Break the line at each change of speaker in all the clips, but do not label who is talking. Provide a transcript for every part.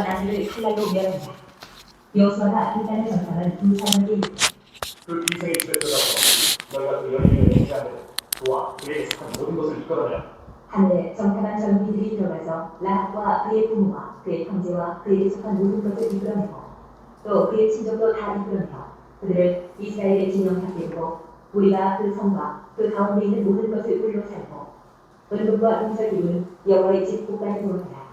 나무를 칼날로 멸한다. 여호수아가 그 땅을 정탐한 두 사람에게
그 기생의 집에 들어가서 너희가 그 여인을 맹세하고 그와 그에게 속한 모든 것을 이끌어내라.
하늘에 정탐한 전비들이 들어가서 라합과 그의 부모와 그의 형제와 그에게 속한 모든 것을 이끌어내고 또 그의 친족도 다 이끌어내어 그들을 이스라엘의 진영 밖에 두고 우리가 그 성과 그 가운데 있는 모든 것을 불로 살고 은금과 은설 이룬 여호와의 집 곳간에 도로하라.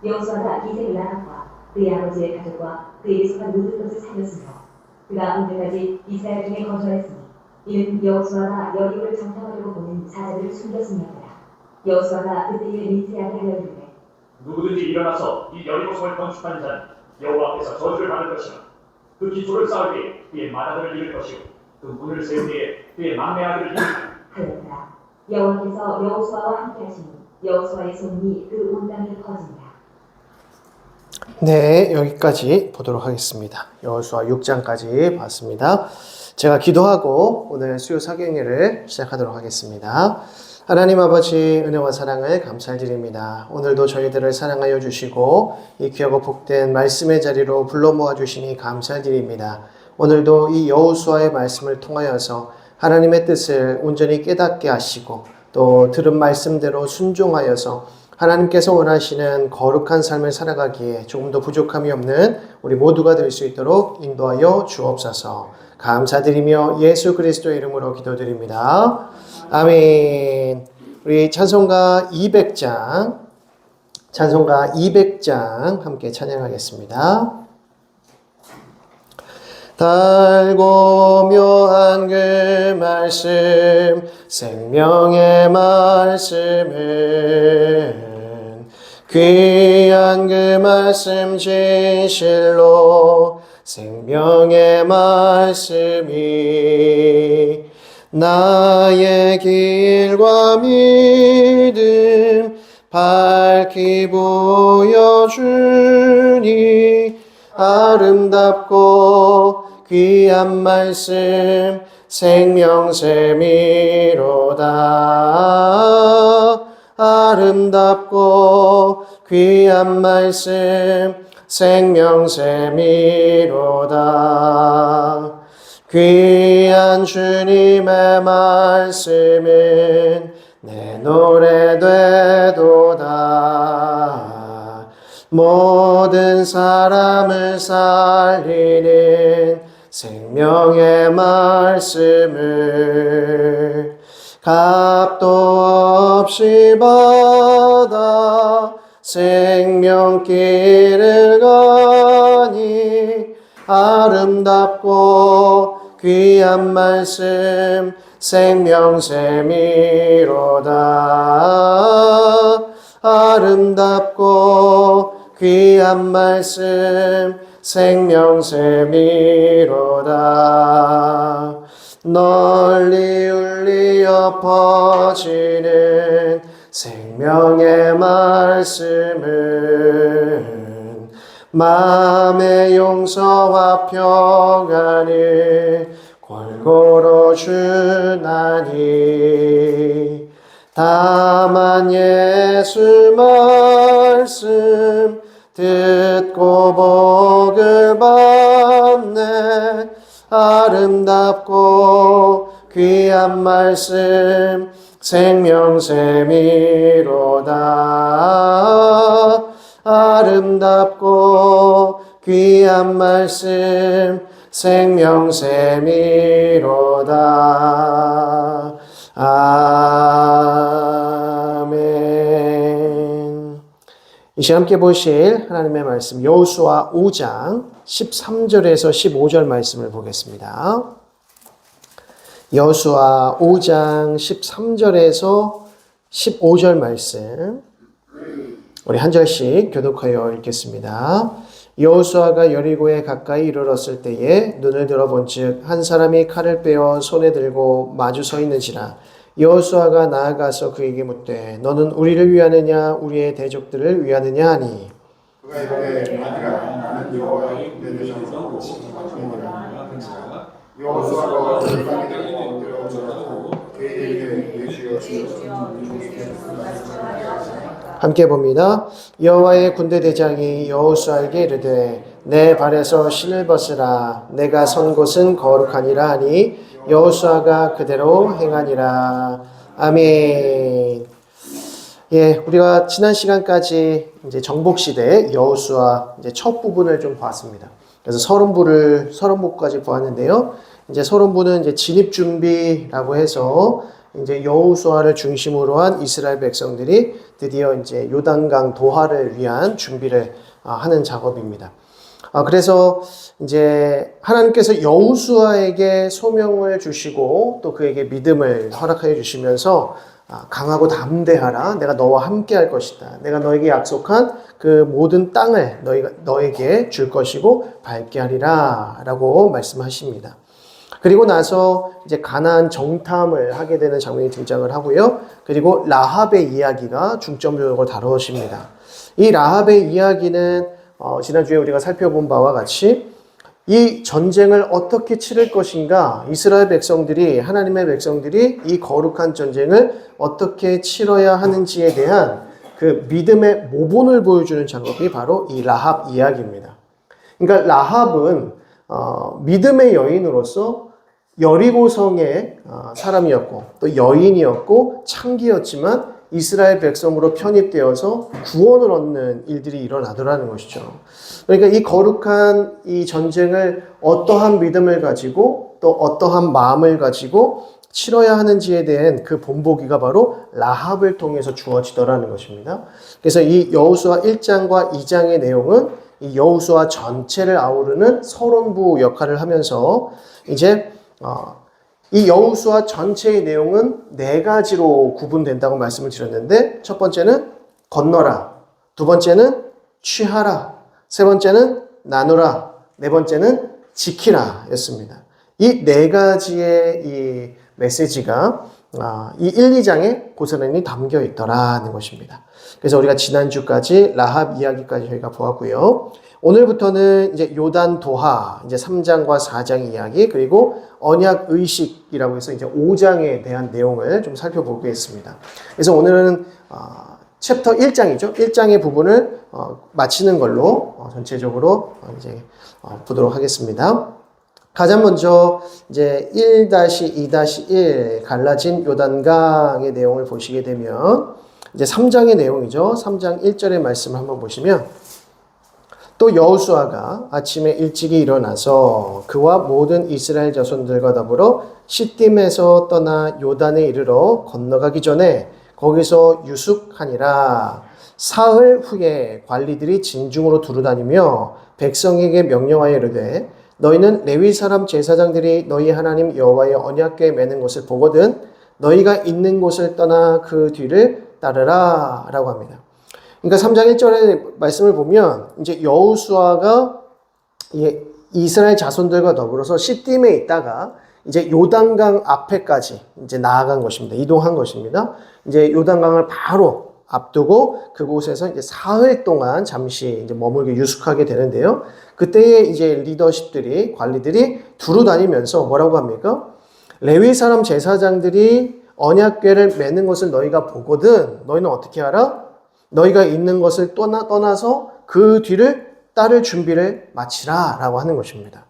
여호수아가 기생 라합과 그의 아버지의 가족과 그에게 속한 모든 것을 살렸으며 그가 오늘까지 이스라엘 중에 거주하였으니 이는 여호수아가 여리고를 정탐하려고 보낸 사자들을 숨겼음이었더라. 여호수아가 그때에 미세하게 하여 이르되
누구든지 일어나서 이 여리고성을 건축하는 자는 여호와 앞에서 저주를 받을 것이며 그 기초를 쌓을 때에 그의 맏아들을 잃을 것이고 그 문을 세울 때에 그의 막내 아들을 잃을
하였더라. 여호와께서 여호수아와 함께 하시니 여호수아의 소문이 그 온 땅에 퍼진다.
네, 여기까지 보도록 하겠습니다. 여호수아 6장까지 봤습니다. 제가 기도하고 오늘 수요 사경회를 시작하도록 하겠습니다. 하나님 아버지 은혜와 사랑을 감사드립니다. 오늘도 저희들을 사랑하여 주시고 이 귀하고 복된 말씀의 자리로 불러 모아 주시니 감사드립니다. 오늘도 이 여호수아의 말씀을 통하여서 하나님의 뜻을 온전히 깨닫게 하시고 또 들은 말씀대로 순종하여서 하나님께서 원하시는 거룩한 삶을 살아가기에 조금 더 부족함이 없는 우리 모두가 될 수 있도록 인도하여 주옵소서. 감사드리며 예수 그리스도의 이름으로 기도드립니다. 아멘. 우리 찬송가 200장 함께 찬양하겠습니다. 달고 묘한 그 말씀 생명의 말씀은 귀한 그 말씀 진실로 생명의 말씀이 나의 길과 믿음 밝히 보여주니 아름답고 귀한 말씀 생명샘이로다. 아름답고 귀한 말씀 생명샘이로다. 귀한 주님의 말씀은 내 노래 되도다. 모든 사람을 살리는 생명의 말씀을 값도 없이 받아 생명길을 가니 아름답고 귀한 말씀 생명샘이로다. 아름답고 귀한 말씀 생명샘이로다. 널리 울리어 퍼지는 생명의 말씀은 마음의 용서와 평안을 골고루 주나니 다만 예수 말씀 듣고 복을 받네. 아름답고 귀한 말씀 생명샘이로다. 아름답고 귀한 말씀 생명샘이로다. 아멘. 이 시간 함께 보실 하나님의 말씀 여호수아 5장 13절에서 15절 말씀을 보겠습니다. 여호수아 5장 13절에서 15절 말씀 우리 한 절씩 교독하여 읽겠습니다. 여호수아가 여리고에 가까이 이르렀을 때에 눈을 들어본즉 한 사람이 칼을 빼어 손에 들고 마주 서 있는지라. 여호수아가 나아가서 그에게 묻되 너는 우리를 위하느냐 우리의 대적들을 위하느냐 하니
그가 이르되 아니라 나는 여호와의 내 대적으로 지키노라. 여호수아가 그 땅에 엎드려 절하고 그에게 내 주여 주여
함께 봅니다. 여호와의 군대 대장이 여호수아에게 이르되 내 발에서 신을 벗으라. 내가 선 곳은 거룩하니라 하니 여호수아가 그대로 행하니라. 아멘. 예, 우리가 지난 시간까지 이제 정복 시대 여호수아 이제 첫 부분을 좀 봤습니다. 그래서 서론부까지 보았는데요. 이제 서론부는 이제 진입 준비라고 해서 이제 여호수아를 중심으로 한 이스라엘 백성들이 드디어 이제 요단강 도하를 위한 준비를 하는 작업입니다. 그래서 이제 하나님께서 여호수아에게 소명을 주시고 또 그에게 믿음을 허락하여 주시면서 강하고 담대하라. 내가 너와 함께 할 것이다. 내가 너에게 약속한 그 모든 땅을 너에게 줄 것이고 밟게 하리라. 라고 말씀하십니다. 그리고 나서 이제 가나안 정탐을 하게 되는 장면이 등장을 하고요. 그리고 라합의 이야기가 중점적으로 다루어집니다. 이 라합의 이야기는 지난주에 우리가 살펴본 바와 같이 이 전쟁을 어떻게 치를 것인가, 이스라엘 백성들이, 하나님의 백성들이 이 거룩한 전쟁을 어떻게 치러야 하는지에 대한 그 믿음의 모본을 보여주는 작업이 바로 이 라합 이야기입니다. 그러니까 라합은 믿음의 여인으로서 여리고성의 사람이었고 또 여인이었고 창기였지만 이스라엘 백성으로 편입되어서 구원을 얻는 일들이 일어나더라는 것이죠. 그러니까 이 거룩한 이 전쟁을 어떠한 믿음을 가지고 또 어떠한 마음을 가지고 치러야 하는지에 대한 그 본보기가 바로 라합을 통해서 주어지더라는 것입니다. 그래서 이 여호수아 1장과 2장의 내용은 이 여호수아 전체를 아우르는 서론부 역할을 하면서 이제 이 여호수아 전체의 내용은 4가지로 구분된다고 말씀을 드렸는데, 첫 번째는 건너라, 두 번째는 취하라, 세 번째는 나누라, 네 번째는 지키라 였습니다. 이 4가지의 이 메시지가 이 1, 2장에 고스란히 담겨 있더라는 것입니다. 그래서 우리가 지난주까지 라합 이야기까지 저희가 보았고요. 오늘부터는 이제 요단 도하, 이제 3장과 4장 이야기, 그리고 언약 의식이라고 해서 이제 5장에 대한 내용을 좀 살펴보겠습니다. 그래서 오늘은 챕터 1장이죠. 1장의 부분을 마치는 걸로 전체적으로 이제 보도록 하겠습니다. 가장 먼저 이제 1-2-1 갈라진 요단강의 내용을 보시게 되면 이제 3장의 내용이죠. 3장 1절의 말씀을 한번 보시면, 또 여호수아가 아침에 일찍이 일어나서 그와 모든 이스라엘 자손들과 더불어 시딤에서 떠나 요단에 이르러 건너가기 전에 거기서 유숙하니라. 사흘 후에 관리들이 진중으로 두루다니며 백성에게 명령하여 이르되 너희는 레위 사람 제사장들이 너희 하나님 여호와의 언약궤에 매는 것을 보거든 너희가 있는 곳을 떠나 그 뒤를 따르라 라고 합니다. 그러니까 3장 1절의 말씀을 보면 이제 여호수아가 이스라엘 자손들과 더불어서 시딤에 있다가 이제 요단강 앞에까지 이제 나아간 것입니다. 이동한 것입니다. 이제 요단강을 바로 앞두고 그곳에서 이제 사흘 동안 잠시 이제 머물게 유숙하게 되는데요. 그때에 이제 리더십들이, 관리들이 두루 다니면서 뭐라고 합니까? 레위 사람 제사장들이 언약궤를 매는 것을 너희가 보거든 너희는 어떻게 하라? 너희가 있는 것을 떠나서 그 뒤를 따를 준비를 마치라 라고 하는 것입니다.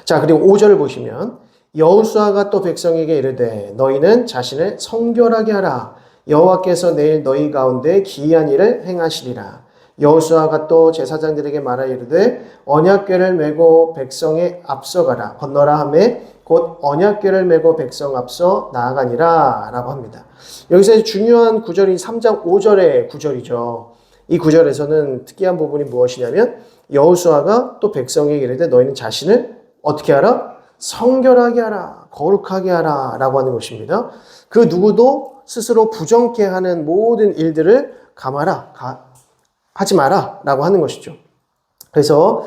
자, 그리고 5절을 보시면 여호수아가 또 백성에게 이르되 너희는 자신을 성결하게 하라. 여호와께서 내일 너희 가운데 기이한 일을 행하시리라. 여호수아가 또 제사장들에게 말하여 이르되 언약궤를 메고 백성에 앞서가라. 건너라 하매 곧 언약궤를 메고 백성 앞서 나아가니라 라고 합니다. 여기서 중요한 구절이 3장 5절의 구절이죠. 이 구절에서는 특이한 부분이 무엇이냐면 여호수아가 또 백성에게 이르되 너희는 자신을 어떻게 하라? 성결하게 하라. 거룩하게 하라 라고 하는 것입니다. 그 누구도 스스로 부정케 하는 모든 일들을 하지 마라 라고 하는 것이죠. 그래서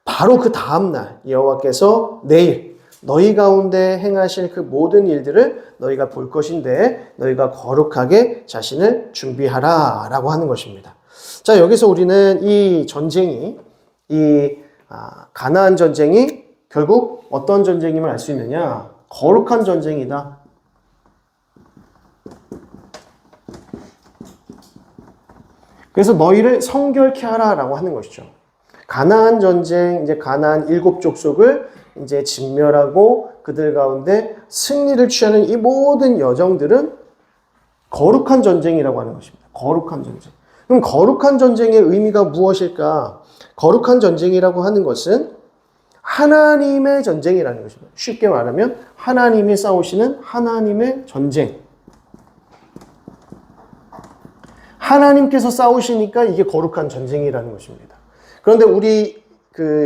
바로 그 다음날 여호와께서 내일 너희 가운데 행하실 그 모든 일들을 너희가 볼 것인데 너희가 거룩하게 자신을 준비하라 라고 하는 것입니다. 자, 여기서 우리는 이 전쟁이 가나안 전쟁이 결국 어떤 전쟁임을 알 수 있느냐? 거룩한 전쟁이다. 그래서 너희를 성결케 하라라고 하는 것이죠. 가나안 전쟁, 이제 가나안 7족속을 이제 진멸하고 그들 가운데 승리를 취하는 이 모든 여정들은 거룩한 전쟁이라고 하는 것입니다. 거룩한 전쟁. 그럼 거룩한 전쟁의 의미가 무엇일까? 거룩한 전쟁이라고 하는 것은 하나님의 전쟁이라는 것입니다. 쉽게 말하면 하나님이 싸우시는 하나님의 전쟁. 하나님께서 싸우시니까 이게 거룩한 전쟁이라는 것입니다. 그런데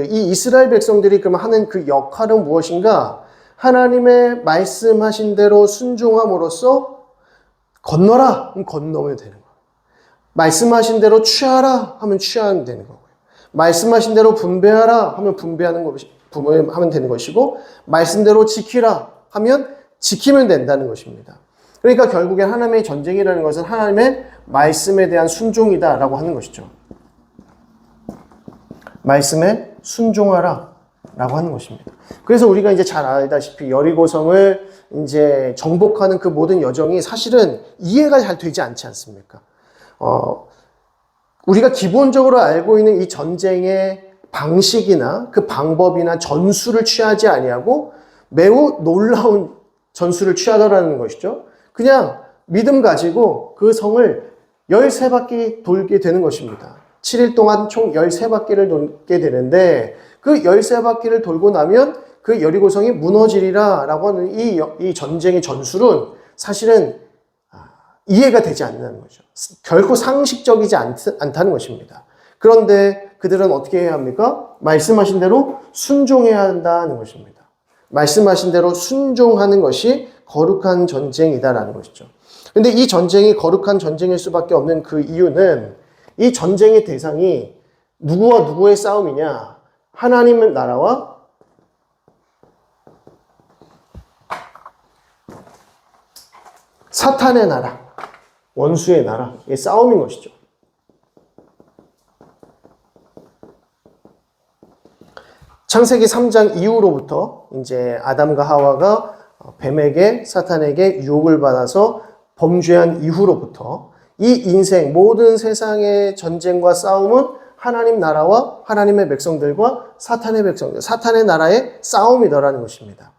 이 이스라엘 백성들이 그럼 하는 그 역할은 무엇인가? 하나님의 말씀하신 대로 순종함으로써 건너라 하면 건너면 되는 거예요. 말씀하신 대로 취하라 하면 취하면 되는 거고요. 말씀하신 대로 분배하라 하면 분배하면 되는 것이고, 말씀대로 지키라 하면 지키면 된다는 것입니다. 그러니까 결국에 하나님의 전쟁이라는 것은 하나님의 말씀에 대한 순종이다라고 하는 것이죠. 말씀에 순종하라 라고 하는 것입니다. 그래서 우리가 이제 잘 알다시피 여리고성을 이제 정복하는 그 모든 여정이 사실은 이해가 잘 되지 않지 않습니까? 우리가 기본적으로 알고 있는 이 전쟁의 방식이나 그 방법이나 전술을 취하지 아니하고 매우 놀라운 전술을 취하더라는 것이죠. 그냥 믿음 가지고 그 성을 13바퀴 돌게 되는 것입니다. 7일 동안 총 13바퀴를 돌게 되는데 그 13바퀴를 돌고 나면 그 여리고성이 무너지리라 라고 하는 이 전쟁의 전술은 사실은 이해가 되지 않는 거죠. 결코 상식적이지 않다는 것입니다. 그런데 그들은 어떻게 해야 합니까? 말씀하신 대로 순종해야 한다는 것입니다. 말씀하신 대로 순종하는 것이 거룩한 전쟁이다라는 것이죠. 근데 이 전쟁이 거룩한 전쟁일 수밖에 없는 그 이유는 이 전쟁의 대상이 누구와 누구의 싸움이냐? 하나님의 나라와 사탄의 나라, 원수의 나라의 싸움인 것이죠. 창세기 3장 이후로부터 이제 아담과 하와가 뱀에게 사탄에게 유혹을 받아서 범죄한 이후로부터 이 인생 모든 세상의 전쟁과 싸움은 하나님 나라와 하나님의 백성들과 사탄의 백성들, 사탄의 나라의 싸움이더라는 것입니다.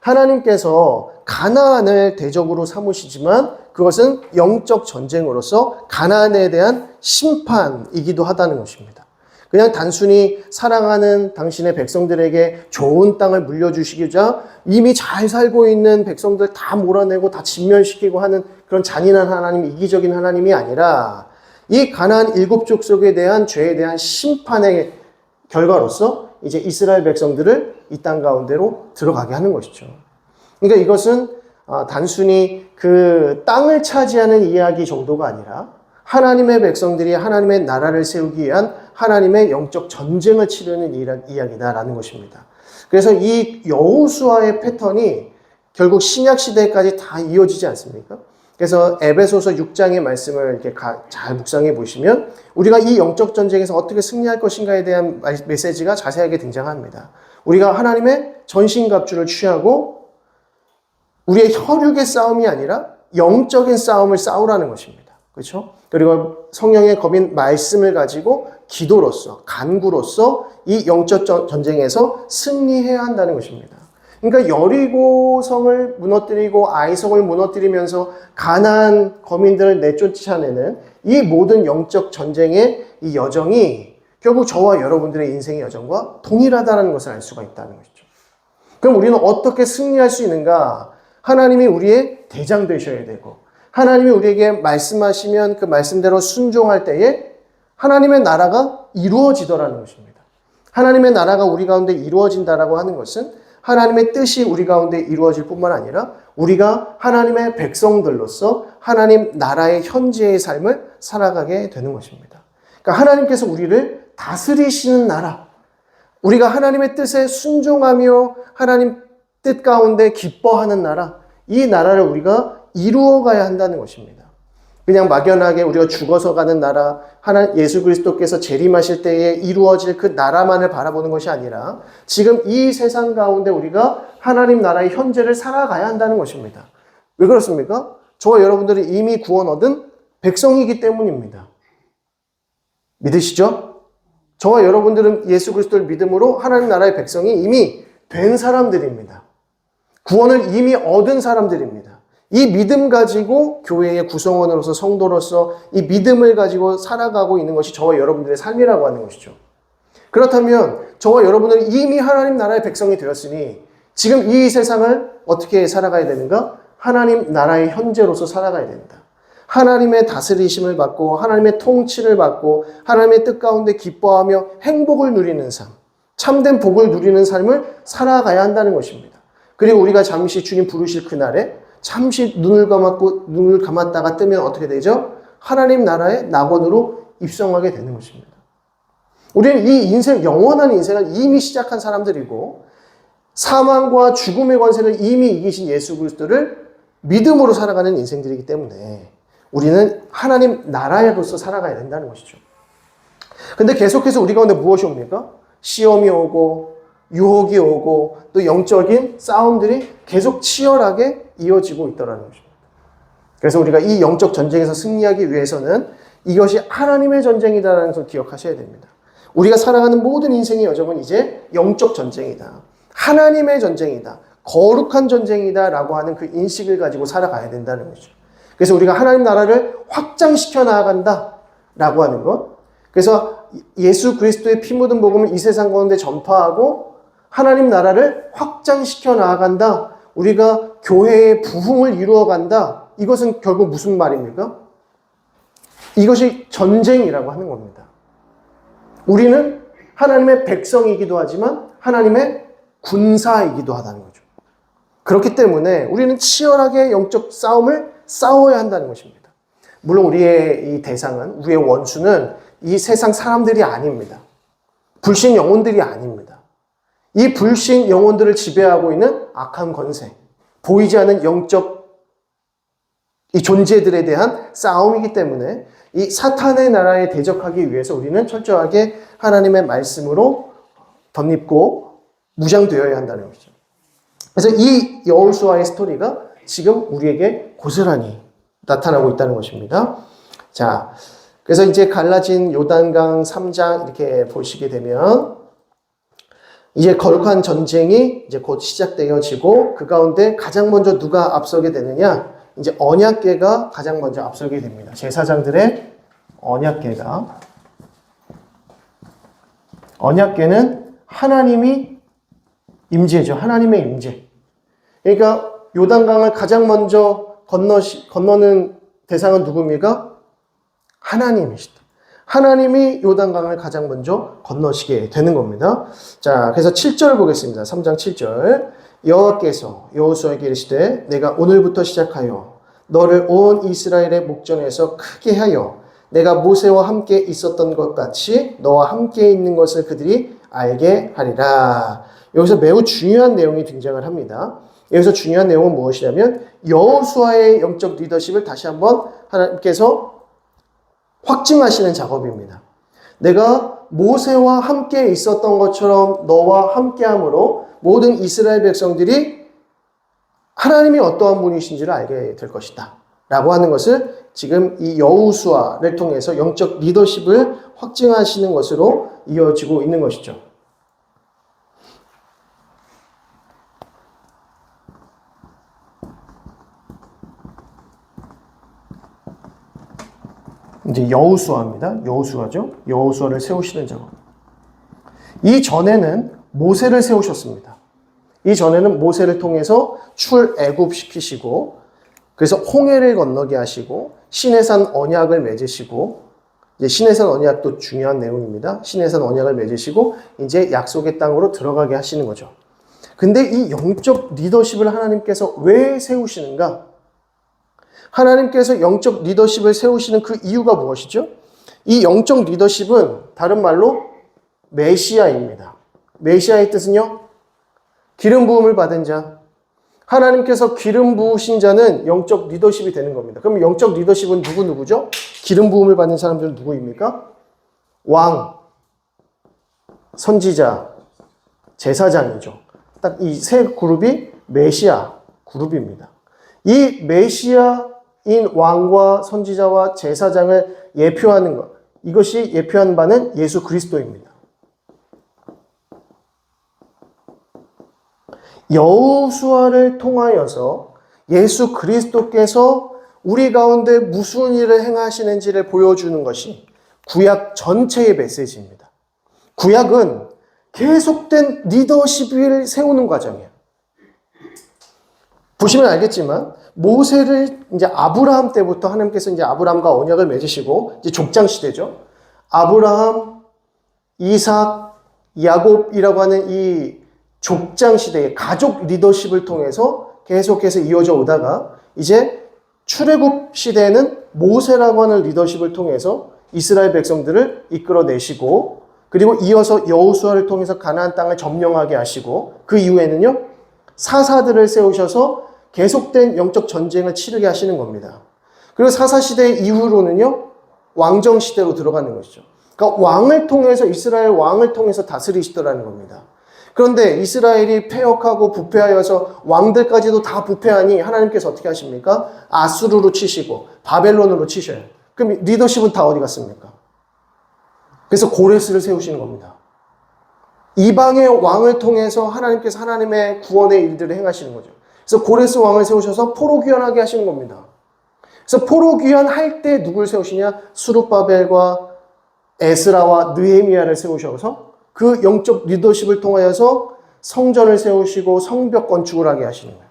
하나님께서 가나안을 대적으로 삼으시지만 그것은 영적 전쟁으로서 가나안에 대한 심판이기도 하다는 것입니다. 그냥 단순히 사랑하는 당신의 백성들에게 좋은 땅을 물려주시기자 이미 잘 살고 있는 백성들 다 몰아내고 다 진멸시키고 하는 그런 잔인한 하나님, 이기적인 하나님이 아니라 이 가나안 7족속에 대한 죄에 대한 심판의 결과로서 이제 이스라엘 백성들을 이 땅 가운데로 들어가게 하는 것이죠. 그러니까 이것은 단순히 그 땅을 차지하는 이야기 정도가 아니라 하나님의 백성들이 하나님의 나라를 세우기 위한 하나님의 영적 전쟁을 치르는 이야기다라는 것입니다. 그래서 이 여호수아의 패턴이 결국 신약 시대까지 다 이어지지 않습니까? 그래서 에베소서 6장의 말씀을 이렇게 잘 묵상해 보시면 우리가 이 영적 전쟁에서 어떻게 승리할 것인가에 대한 메시지가 자세하게 등장합니다. 우리가 하나님의 전신갑주를 취하고 우리의 혈육의 싸움이 아니라 영적인 싸움을 싸우라는 것입니다. 그렇죠? 그리고 성령의 검인 말씀을 가지고 기도로서, 간구로서 이 영적 전쟁에서 승리해야 한다는 것입니다. 그러니까 여리고성을 무너뜨리고 아이성을 무너뜨리면서 가나안 거민들을 내쫓아내는 이 모든 영적 전쟁의 이 여정이 결국 저와 여러분들의 인생의 여정과 동일하다는 것을 알 수가 있다는 것이죠. 그럼 우리는 어떻게 승리할 수 있는가? 하나님이 우리의 대장 되셔야 되고 하나님이 우리에게 말씀하시면 그 말씀대로 순종할 때에 하나님의 나라가 이루어지더라는 것입니다. 하나님의 나라가 우리 가운데 이루어진다라고 하는 것은 하나님의 뜻이 우리 가운데 이루어질 뿐만 아니라 우리가 하나님의 백성들로서 하나님 나라의 현재의 삶을 살아가게 되는 것입니다. 그러니까 하나님께서 우리를 다스리시는 나라, 우리가 하나님의 뜻에 순종하며 하나님 뜻 가운데 기뻐하는 나라, 이 나라를 우리가 이루어가야 한다는 것입니다. 그냥 막연하게 우리가 죽어서 가는 나라, 예수 그리스도께서 재림하실 때에 이루어질 그 나라만을 바라보는 것이 아니라 지금 이 세상 가운데 우리가 하나님 나라의 현재를 살아가야 한다는 것입니다. 왜 그렇습니까? 저와 여러분들이 이미 구원 얻은 백성이기 때문입니다. 믿으시죠? 저와 여러분들은 예수 그리스도를 믿음으로 하나님 나라의 백성이 이미 된 사람들입니다. 구원을 이미 얻은 사람들입니다. 이 믿음 가지고 교회의 구성원으로서 성도로서 이 믿음을 가지고 살아가고 있는 것이 저와 여러분들의 삶이라고 하는 것이죠. 그렇다면 저와 여러분들은 이미 하나님 나라의 백성이 되었으니 지금 이 세상을 어떻게 살아가야 되는가? 하나님 나라의 현재로서 살아가야 된다. 하나님의 다스리심을 받고 하나님의 통치를 받고 하나님의 뜻 가운데 기뻐하며 행복을 누리는 삶, 참된 복을 누리는 삶을 살아가야 한다는 것입니다. 그리고 우리가 잠시 주님 부르실 그날에 잠시 눈을 감았다가 뜨면 어떻게 되죠? 하나님 나라의 낙원으로 입성하게 되는 것입니다. 우리는 이 인생, 영원한 인생을 이미 시작한 사람들이고 사망과 죽음의 권세를 이미 이기신 예수 그리스도를 믿음으로 살아가는 인생들이기 때문에 우리는 하나님 나라로서 살아가야 된다는 것이죠. 근데 계속해서 우리 가운데 무엇이 옵니까? 시험이 오고 유혹이 오고 또 영적인 싸움들이 계속 치열하게 이어지고 있다는 것입니다. 그래서 우리가 이 영적 전쟁에서 승리하기 위해서는 이것이 하나님의 전쟁이다라는 것을 기억하셔야 됩니다. 우리가 살아가는 모든 인생의 여정은 이제 영적 전쟁이다. 하나님의 전쟁이다. 거룩한 전쟁이다 라고 하는 그 인식을 가지고 살아가야 된다는 거죠. 그래서 우리가 하나님 나라를 확장시켜 나아간다 라고 하는 것. 그래서 예수 그리스도의 피 묻은 복음을 이 세상 가운데 전파하고 하나님 나라를 확장시켜 나아간다. 우리가 교회의 부흥을 이루어간다. 이것은 결국 무슨 말입니까? 이것이 전쟁이라고 하는 겁니다. 우리는 하나님의 백성이기도 하지만 하나님의 군사이기도 하다는 거죠. 그렇기 때문에 우리는 치열하게 영적 싸움을 싸워야 한다는 것입니다. 물론 우리의 이 대상은, 우리의 원수는 이 세상 사람들이 아닙니다. 불신 영혼들이 아닙니다. 이 불신 영혼들을 지배하고 있는 악한 권세, 보이지 않는 영적 이 존재들에 대한 싸움이기 때문에 이 사탄의 나라에 대적하기 위해서 우리는 철저하게 하나님의 말씀으로 덧입고 무장되어야 한다는 것이죠. 그래서 이 여호수아의 스토리가 지금 우리에게 고스란히 나타나고 있다는 것입니다. 자, 그래서 이제 갈라진 요단강 3장 이렇게 보시게 되면 이제 거룩한 전쟁이 이제 곧 시작되어지고 그 가운데 가장 먼저 누가 앞서게 되느냐? 이제 언약궤가 가장 먼저 앞서게 됩니다. 제사장들의 언약궤는 하나님이 임재죠. 하나님의 임재. 그러니까 요단강을 가장 먼저 건너는 대상은 누굽니까? 하나님이시다. 하나님이 요단강을 가장 먼저 건너시게 되는 겁니다. 자, 그래서 7절 보겠습니다. 3장 7절. 여호와께서 여호수아에게 이르시되 내가 오늘부터 시작하여 너를 온 이스라엘의 목전에서 크게 하여 내가 모세와 함께 있었던 것 같이 너와 함께 있는 것을 그들이 알게 하리라. 여기서 매우 중요한 내용이 등장을 합니다. 여기서 중요한 내용은 무엇이냐면 여호수아의 영적 리더십을 다시 한번 하나님께서 확증하시는 작업입니다. 내가 모세와 함께 있었던 것처럼 너와 함께함으로 모든 이스라엘 백성들이 하나님이 어떠한 분이신지를 알게 될 것이다 라고 하는 것을 지금 이 여호수아를 통해서 영적 리더십을 확증하시는 것으로 이어지고 있는 것이죠. 이제 여호수아입니다. 여호수아죠. 여호수아를 세우시는 작업. 이 전에는 모세를 세우셨습니다. 이 전에는 모세를 통해서 출애굽시키시고 그래서 홍해를 건너게 하시고 시내산 언약을 맺으시고 이제 시내산 언약도 중요한 내용입니다. 시내산 언약을 맺으시고 이제 약속의 땅으로 들어가게 하시는 거죠. 근데 이 영적 리더십을 하나님께서 왜 세우시는가? 하나님께서 영적 리더십을 세우시는 그 이유가 무엇이죠? 이 영적 리더십은 다른 말로 메시아입니다. 메시아의 뜻은요? 기름 부음을 받은 자. 하나님께서 기름 부으신 자는 영적 리더십이 되는 겁니다. 그럼 영적 리더십은 누구죠? 기름 부음을 받는 사람들은 누구입니까? 왕, 선지자, 제사장이죠. 딱 이 세 그룹이 메시아 그룹입니다. 이 메시아인 왕과 선지자와 제사장을 예표하는 것, 이것이 예표한 바는 예수 그리스도입니다. 여호수아를 통하여서 예수 그리스도께서 우리 가운데 무슨 일을 행하시는지를 보여주는 것이 구약 전체의 메시지입니다. 구약은 계속된 리더십을 세우는 과정이에요. 보시면 알겠지만 모세를 이제 아브라함 때부터 하나님께서 이제 아브라함과 언약을 맺으시고 이제 족장 시대죠. 아브라함, 이삭, 야곱이라고 하는 이 족장 시대의 가족 리더십을 통해서 계속해서 이어져 오다가 이제 출애굽 시대에는 모세라고 하는 리더십을 통해서 이스라엘 백성들을 이끌어내시고 그리고 이어서 여호수아를 통해서 가나안 땅을 점령하게 하시고 그 이후에는요 사사들을 세우셔서 계속된 영적 전쟁을 치르게 하시는 겁니다. 그리고 사사시대 이후로는요 왕정 시대로 들어가는 것이죠. 그러니까 왕을 통해서 이스라엘 왕을 통해서 다스리시더라는 겁니다. 그런데 이스라엘이 패역하고 부패하여서 왕들까지도 다 부패하니 하나님께서 어떻게 하십니까? 아수르로 치시고 바벨론으로 치셔요. 그럼 리더십은 다 어디 갔습니까? 그래서 고레스를 세우시는 겁니다. 이방의 왕을 통해서 하나님께서 하나님의 구원의 일들을 행하시는 거죠. 그래서 고레스 왕을 세우셔서 포로귀환하게 하시는 겁니다. 그래서 포로귀환할 때 누굴 세우시냐? 수룹바벨과 에스라와 느헤미야를 세우셔서 그 영적 리더십을 통하여서 성전을 세우시고 성벽 건축을 하게 하시는 거예요.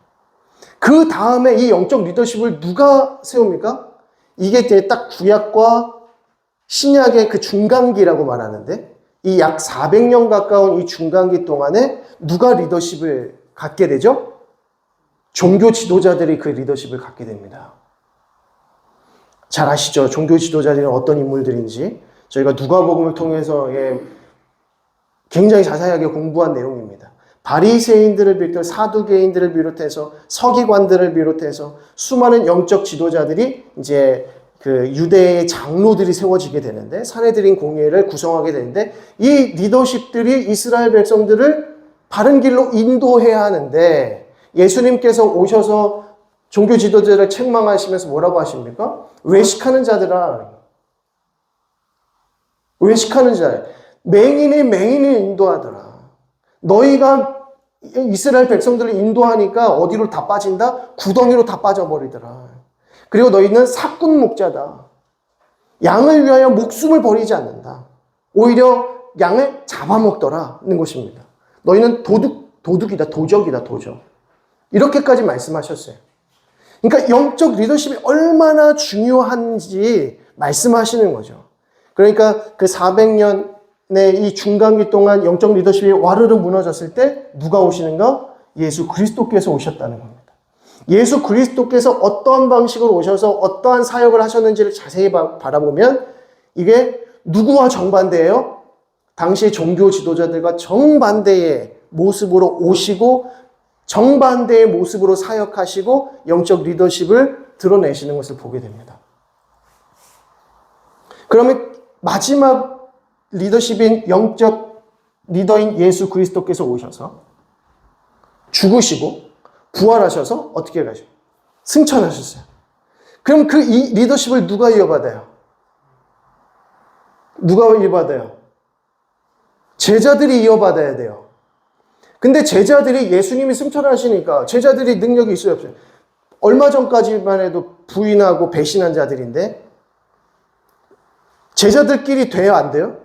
그 다음에 이 영적 리더십을 누가 세웁니까? 이게 이제 딱 구약과 신약의 그 중간기라고 말하는데 이 약 400년 가까운 이 중간기 동안에 누가 리더십을 갖게 되죠? 종교 지도자들이 그 리더십을 갖게 됩니다. 잘 아시죠? 종교 지도자들은 어떤 인물들인지 저희가 누가복음을 통해서 굉장히 자세하게 공부한 내용입니다. 바리새인들을 비롯해 사두개인들을 비롯해서 서기관들을 비롯해서 수많은 영적 지도자들이 이제 그 유대의 장로들이 세워지게 되는데 사내들인 공회를 구성하게 되는데 이 리더십들이 이스라엘 백성들을 바른 길로 인도해야 하는데 예수님께서 오셔서 종교 지도자들을 책망하시면서 뭐라고 하십니까? 외식하는 자들아, 외식하는 자, 맹인이 맹인을 인도하더라. 너희가 이스라엘 백성들을 인도하니까 어디로 다 빠진다? 구덩이로 다 빠져버리더라. 그리고 너희는 사꾼 목자다. 양을 위하여 목숨을 버리지 않는다. 오히려 양을 잡아먹더라는 것입니다. 너희는 도둑이다, 도적이다, 도적. 이렇게까지 말씀하셨어요. 그러니까 영적 리더십이 얼마나 중요한지 말씀하시는 거죠. 그러니까 그 400년의 이 중간기 동안 영적 리더십이 와르르 무너졌을 때 누가 오시는가? 예수 그리스도께서 오셨다는 겁니다. 예수 그리스도께서 어떠한 방식으로 오셔서 어떠한 사역을 하셨는지를 자세히 바라보면 이게 누구와 정반대예요? 당시 종교 지도자들과 정반대의 모습으로 오시고 정반대의 모습으로 사역하시고 영적 리더십을 드러내시는 것을 보게 됩니다. 그러면 마지막 리더십인 영적 리더인 예수 그리스도께서 오셔서 죽으시고 부활하셔서 어떻게 가죠? 승천하셨어요. 그럼 그 이 리더십을 누가 이어받아요? 누가 이어받아요? 제자들이 이어받아야 돼요. 근데 제자들이 예수님이 승천하시니까 제자들이 능력이 있어요, 없어요? 얼마 전까지만 해도 부인하고 배신한 자들인데 제자들끼리 돼요, 안 돼요?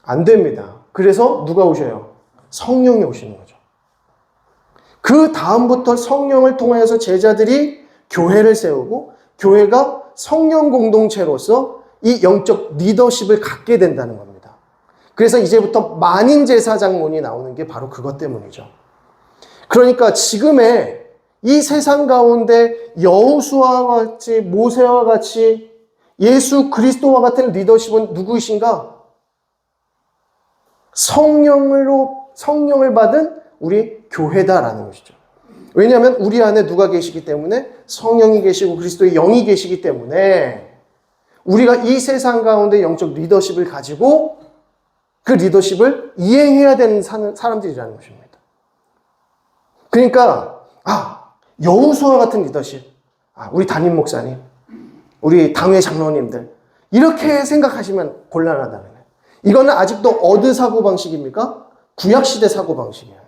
안 됩니다. 그래서 누가 오셔요? 성령이 오시는 거죠. 그 다음부터 성령을 통하여서 제자들이 교회를 세우고 교회가 성령 공동체로서 이 영적 리더십을 갖게 된다는 겁니다. 그래서 이제부터 만인 제사장론이 나오는 게 바로 그것 때문이죠. 그러니까 지금의 이 세상 가운데 여호수아와 같이 모세와 같이 예수 그리스도와 같은 리더십은 누구이신가? 성령을 받은 우리 교회다라는 것이죠. 왜냐하면 우리 안에 누가 계시기 때문에 성령이 계시고 그리스도의 영이 계시기 때문에 우리가 이 세상 가운데 영적 리더십을 가지고 그 리더십을 이행해야 되는 사람들이라는 것입니다. 그러니까 여호수아 같은 리더십, 우리 담임 목사님, 우리 당회 장로님들 이렇게 생각하시면 곤란하다는 거예요. 이거는 아직도 어느 사고방식입니까? 구약시대 사고방식이에요.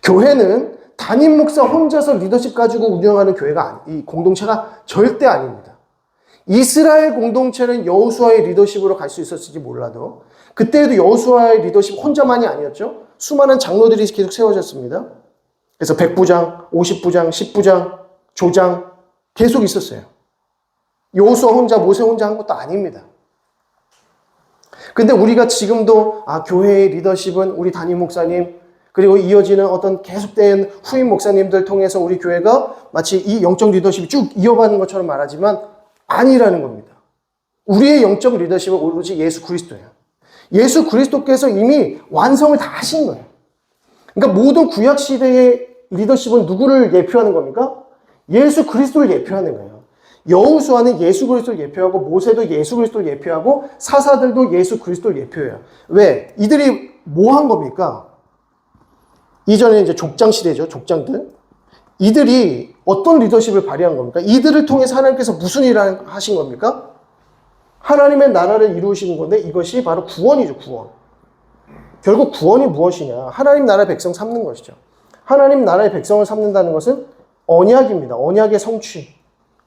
교회는 담임 목사 혼자서 리더십 가지고 운영하는 교회가 이 공동체가 절대 아닙니다. 이스라엘 공동체는 여호수아의 리더십으로 갈 수 있었을지 몰라도 그때에도 여호수아의 리더십 혼자만이 아니었죠. 수많은 장로들이 계속 세워졌습니다. 그래서 100부장, 50부장, 10부장, 조장 계속 있었어요. 여호수아 혼자, 모세 혼자 한 것도 아닙니다. 근데 우리가 지금도 교회의 리더십은 우리 담임 목사님 그리고 이어지는 어떤 계속된 후임 목사님들 통해서 우리 교회가 마치 이 영적 리더십이 쭉 이어가는 것처럼 말하지만 아니라는 겁니다. 우리의 영적 리더십은 오로지 예수 그리스도예요. 예수 그리스도께서 이미 완성을 다 하신 거예요. 그러니까 모든 구약 시대의 리더십은 누구를 예표하는 겁니까? 예수 그리스도를 예표하는 거예요. 여호수아는 예수 그리스도를 예표하고 모세도 예수 그리스도를 예표하고 사사들도 예수 그리스도를 예표해요. 왜? 이들이 뭐 한 겁니까? 이전에 이제 족장 시대죠. 족장들. 이들이 어떤 리더십을 발휘한 겁니까? 이들을 통해서 하나님께서 무슨 일을 하신 겁니까? 하나님의 나라를 이루시는 건데 이것이 바로 구원이죠. 구원. 결국 구원이 무엇이냐? 하나님 나라의 백성 삼는 것이죠. 하나님 나라의 백성을 삼는다는 것은 언약입니다. 언약의 성취.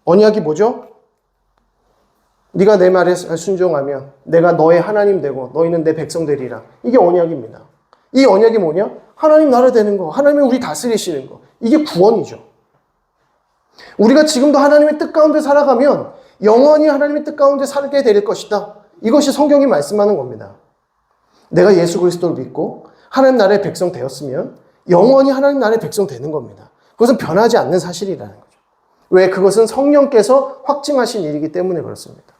언약이 뭐죠? 네가 내 말에 순종하면 내가 너의 하나님 되고 너희는 내 백성 되리라. 이게 언약입니다. 이 언약이 뭐냐? 하나님 나라 되는 거, 하나님이 우리 다스리시는 거. 이게 구원이죠. 우리가 지금도 하나님의 뜻 가운데 살아가면 영원히 하나님의 뜻 가운데 살게 될 것이다. 이것이 성경이 말씀하는 겁니다. 내가 예수 그리스도를 믿고 하나님 나라의 백성 되었으면 영원히 하나님 나라의 백성 되는 겁니다. 그것은 변하지 않는 사실이라는 거죠. 왜? 그것은 성령께서 확증하신 일이기 때문에 그렇습니다.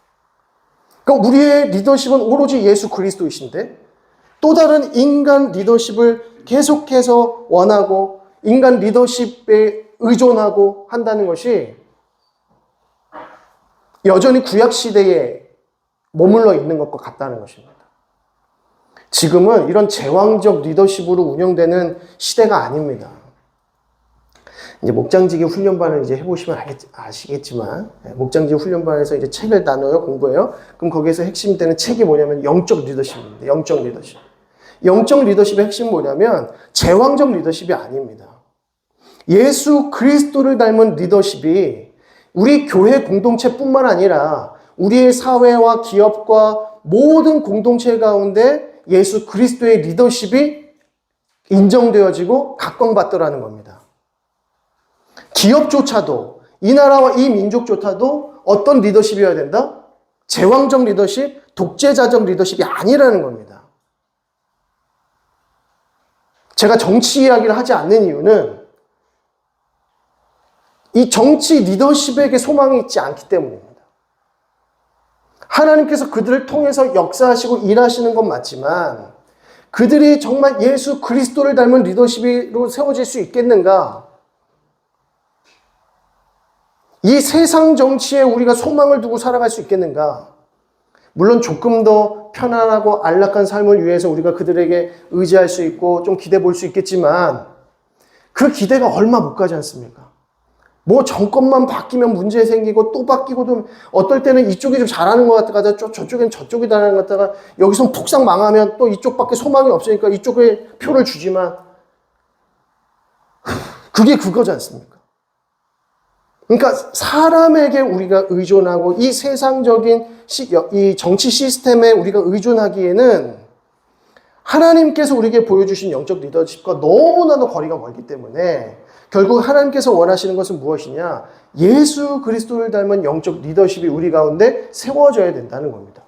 그러니까 우리의 리더십은 오로지 예수 그리스도이신데 또 다른 인간 리더십을 계속해서 원하고 인간 리더십에 의존하고 한다는 것이 여전히 구약시대에 머물러 있는 것과 같다는 것입니다. 지금은 이런 제왕적 리더십으로 운영되는 시대가 아닙니다. 이제 목장지기 훈련반을 이제 해보시면 아시겠지만, 목장지기 훈련반에서 이제 책을 나눠요, 공부해요. 그럼 거기에서 핵심이 되는 책이 뭐냐면 영적 리더십입니다. 영적 리더십. 영적 리더십의 핵심은 뭐냐면 제왕적 리더십이 아닙니다. 예수 그리스도를 닮은 리더십이 우리 교회 공동체뿐만 아니라 우리의 사회와 기업과 모든 공동체 가운데 예수 그리스도의 리더십이 인정되어지고 각광받더라는 겁니다. 기업조차도 이 나라와 이 민족조차도 어떤 리더십이어야 된다? 제왕적 리더십, 독재자적 리더십이 아니라는 겁니다. 제가 정치 이야기를 하지 않는 이유는 이 정치 리더십에게 소망이 있지 않기 때문입니다. 하나님께서 그들을 통해서 역사하시고 일하시는 건 맞지만 그들이 정말 예수 그리스도를 닮은 리더십으로 세워질 수 있겠는가? 이 세상 정치에 우리가 소망을 두고 살아갈 수 있겠는가? 물론 조금 더 편안하고 안락한 삶을 위해서 우리가 그들에게 의지할 수 있고 좀 기대 볼 수 있겠지만 그 기대가 얼마 못 가지 않습니까? 뭐 정권만 바뀌면 문제 생기고 또 바뀌고도 어떨 때는 이쪽이 좀 잘하는 것 같다가 저쪽엔 저쪽이 잘하는 것 같다가 여기서 폭삭 망하면 또 이쪽밖에 소망이 없으니까 이쪽에 표를 주지만 그게 그거지 않습니까? 그러니까 사람에게 우리가 의존하고 이 세상적인 이 정치 시스템에 우리가 의존하기에는 하나님께서 우리에게 보여주신 영적 리더십과 너무나도 거리가 멀기 때문에 결국 하나님께서 원하시는 것은 무엇이냐? 예수 그리스도를 닮은 영적 리더십이 우리 가운데 세워져야 된다는 겁니다.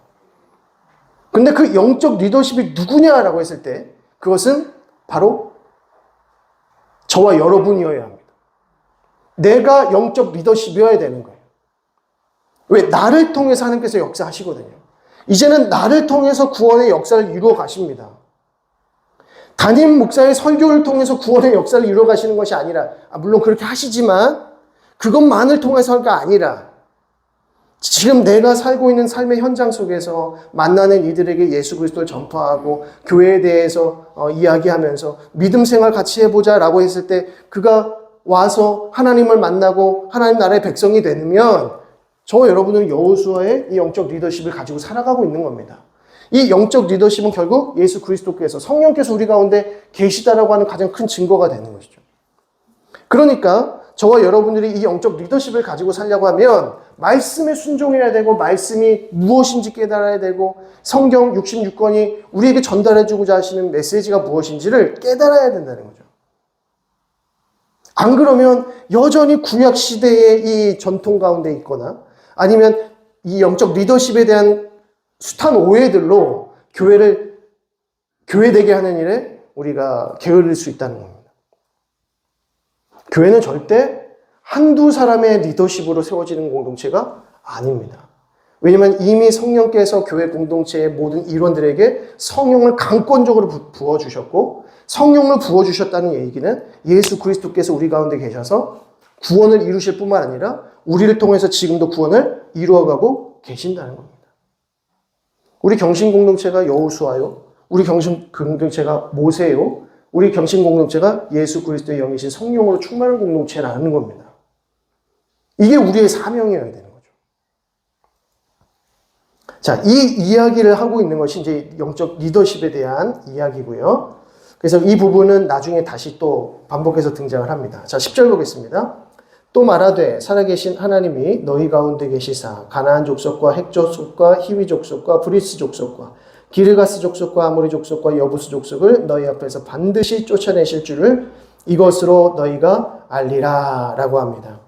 근데 그 영적 리더십이 누구냐라고 했을 때 그것은 바로 저와 여러분이어야 합니다. 내가 영적 리더십이어야 되는 거예요. 왜? 나를 통해서 하나님께서 역사하시거든요. 이제는 나를 통해서 구원의 역사를 이루어 가십니다. 담임 목사의 설교를 통해서 구원의 역사를 이루어 가시는 것이 아니라, 물론 그렇게 하시지만 그것만을 통해서가 아니라 지금 내가 살고 있는 삶의 현장 속에서 만나는 이들에게 예수 그리스도를 전파하고 교회에 대해서 이야기하면서 믿음 생활 같이 해보자라고 했을 때 그가 와서 하나님을 만나고 하나님 나라의 백성이 되면 저와 여러분은 여호수아의 이 영적 리더십을 가지고 살아가고 있는 겁니다. 이 영적 리더십은 결국 예수 그리스도께서 성령께서 우리 가운데 계시다라고 하는 가장 큰 증거가 되는 것이죠. 그러니까 저와 여러분들이 이 영적 리더십을 가지고 살려고 하면 말씀에 순종해야 되고 말씀이 무엇인지 깨달아야 되고 성경 66권이 우리에게 전달해주고자 하시는 메시지가 무엇인지를 깨달아야 된다는 거죠. 안 그러면 여전히 구약 시대의 이 전통 가운데 있거나 아니면 이 영적 리더십에 대한 숱한 오해들로 교회되게 하는 일에 우리가 게을릴 수 있다는 겁니다. 교회는 절대 한두 사람의 리더십으로 세워지는 공동체가 아닙니다. 왜냐하면 이미 성령께서 교회 공동체의 모든 일원들에게 성령을 강권적으로 부어주셨고 성령을 부어주셨다는 얘기는 예수 그리스도께서 우리 가운데 계셔서 구원을 이루실 뿐만 아니라 우리를 통해서 지금도 구원을 이루어가고 계신다는 겁니다. 우리 경신공동체가 여호수아요. 우리 경신공동체가 모세요. 우리 경신공동체가 예수 그리스도의 영이신 성령으로 충만한 공동체라는 겁니다. 이게 우리의 사명이어야 되는 거죠. 자, 이 이야기를 하고 있는 것이 이제 영적 리더십에 대한 이야기고요. 그래서 이 부분은 나중에 다시 또 반복해서 등장을 합니다. 자, 10절 보겠습니다. 또 말하되 살아계신 하나님이 너희 가운데 계시사 가나안 족속과 헷 족속과 히위 족속과 브리스 족속과 기르가스 족속과 아모리 족속과 여부스 족속을 너희 앞에서 반드시 쫓아내실 줄을 이것으로 너희가 알리라 라고 합니다.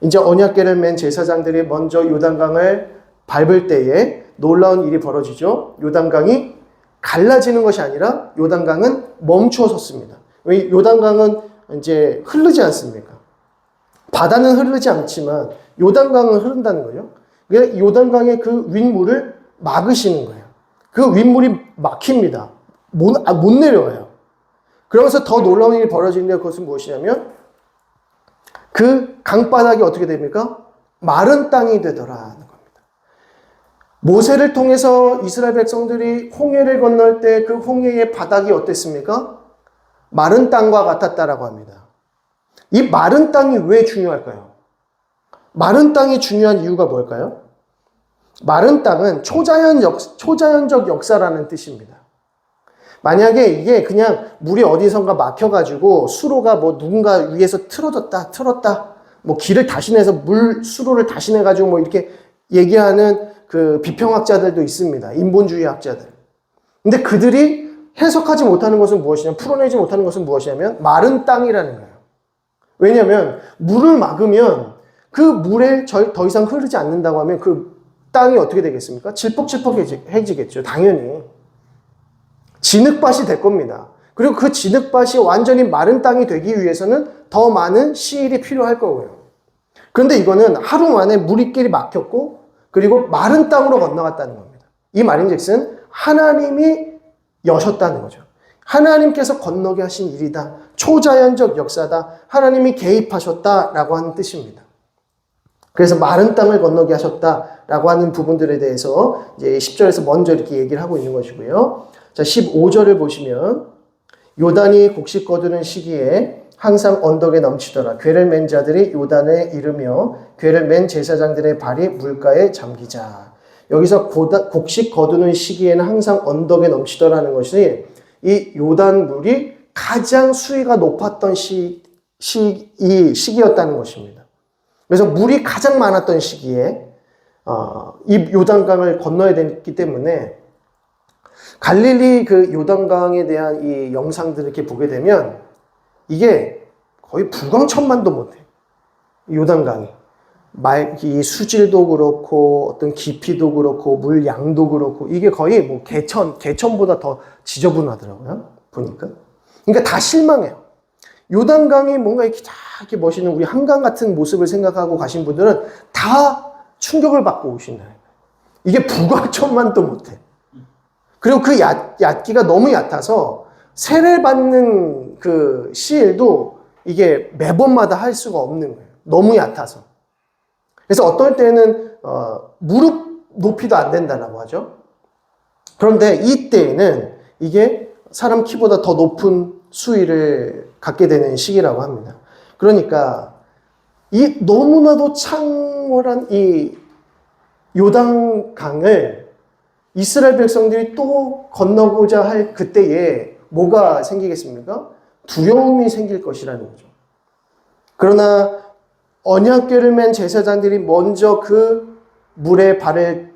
이제 언약궤를 맨 제사장들이 먼저 요단강을 밟을 때에 놀라운 일이 벌어지죠. 요단강이 갈라지는 것이 아니라 요단강은 멈추어 섰습니다. 왜 요단강은 이제 흐르지 않습니까? 바다는 흐르지 않지만 요단강은 흐른다는 거죠. 그러니까 요단강의 그 윗물을 막으시는 거예요. 그 윗물이 막힙니다. 못 내려와요. 그러면서 더 놀라운 일이 벌어지는데 그것은 무엇이냐면 그 강바닥이 어떻게 됩니까? 마른 땅이 되더라는 겁니다. 모세를 통해서 이스라엘 백성들이 홍해를 건널 때 그 홍해의 바닥이 어땠습니까? 마른 땅과 같았다라고 합니다. 이 마른 땅이 왜 중요할까요? 마른 땅이 중요한 이유가 뭘까요? 마른 땅은 초자연적 역사라는 뜻입니다. 만약에 이게 그냥 물이 어디선가 막혀가지고 수로가 뭐 누군가 위에서 틀었다, 뭐 길을 다시 내서 수로를 다시 내가지고 뭐 이렇게 얘기하는 그 비평학자들도 있습니다. 인본주의 학자들. 근데 그들이 해석하지 못하는 것은 무엇이냐면, 풀어내지 못하는 것은 무엇이냐면 마른 땅이라는 거예요. 왜냐하면 물을 막으면 그 물에 더 이상 흐르지 않는다고 하면 그 땅이 어떻게 되겠습니까? 질퍽질퍽해지겠죠. 당연히. 진흙밭이 될 겁니다. 그리고 그 진흙밭이 완전히 마른 땅이 되기 위해서는 더 많은 시일이 필요할 거고요. 그런데 이거는 하루 만에 물길이 막혔고 그리고 마른 땅으로 건너갔다는 겁니다. 이 말인즉슨 하나님이 여셨다는 거죠. 하나님께서 건너게 하신 일이다. 초자연적 역사다. 하나님이 개입하셨다라고 하는 뜻입니다. 그래서 마른 땅을 건너게 하셨다라고 하는 부분들에 대해서 이제 10절에서 먼저 이렇게 얘기를 하고 있는 것이고요. 자, 15절을 보시면 요단이 곡식 거두는 시기에 항상 언덕에 넘치더라. 궤를 맨 자들이 요단에 이르며 궤를 맨 제사장들의 발이 물가에 잠기자. 여기서 곡식 거두는 시기에는 항상 언덕에 넘치더라는 것이 이 요단물이 가장 수위가 높았던 시기였다는 것입니다. 그래서 물이 가장 많았던 시기에 이 요단강을 건너야 됐기 때문에 갈릴리 그 요단강에 대한 이 영상들을 이렇게 보게 되면 이게 거의 불광천만도 못해. 요단강이. 이 수질도 그렇고 어떤 깊이도 그렇고 물 양도 그렇고 이게 거의 뭐 개천보다 더 지저분하더라고요. 보니까. 그러니까 다 실망해요. 요단강이 뭔가 이렇게 멋있는 우리 한강 같은 모습을 생각하고 가신 분들은 다 충격을 받고 오신다. 이게 불광천만도 못해. 그리고 그 얕기가 너무 얕아서 세례받는 그 시일도 이게 매번마다 할 수가 없는 거예요. 너무 얕아서. 그래서 어떨 때는 무릎 높이도 안 된다라고 하죠. 그런데 이때에는 이게 사람 키보다 더 높은 수위를 갖게 되는 시기라고 합니다. 그러니까 이 너무나도 창월한 이 요단강을 이스라엘 백성들이 또 건너고자 할 그때에 뭐가 생기겠습니까? 두려움이 생길 것이라는 거죠. 그러나 언약궤를 맨 제사장들이 먼저 그 물에 발을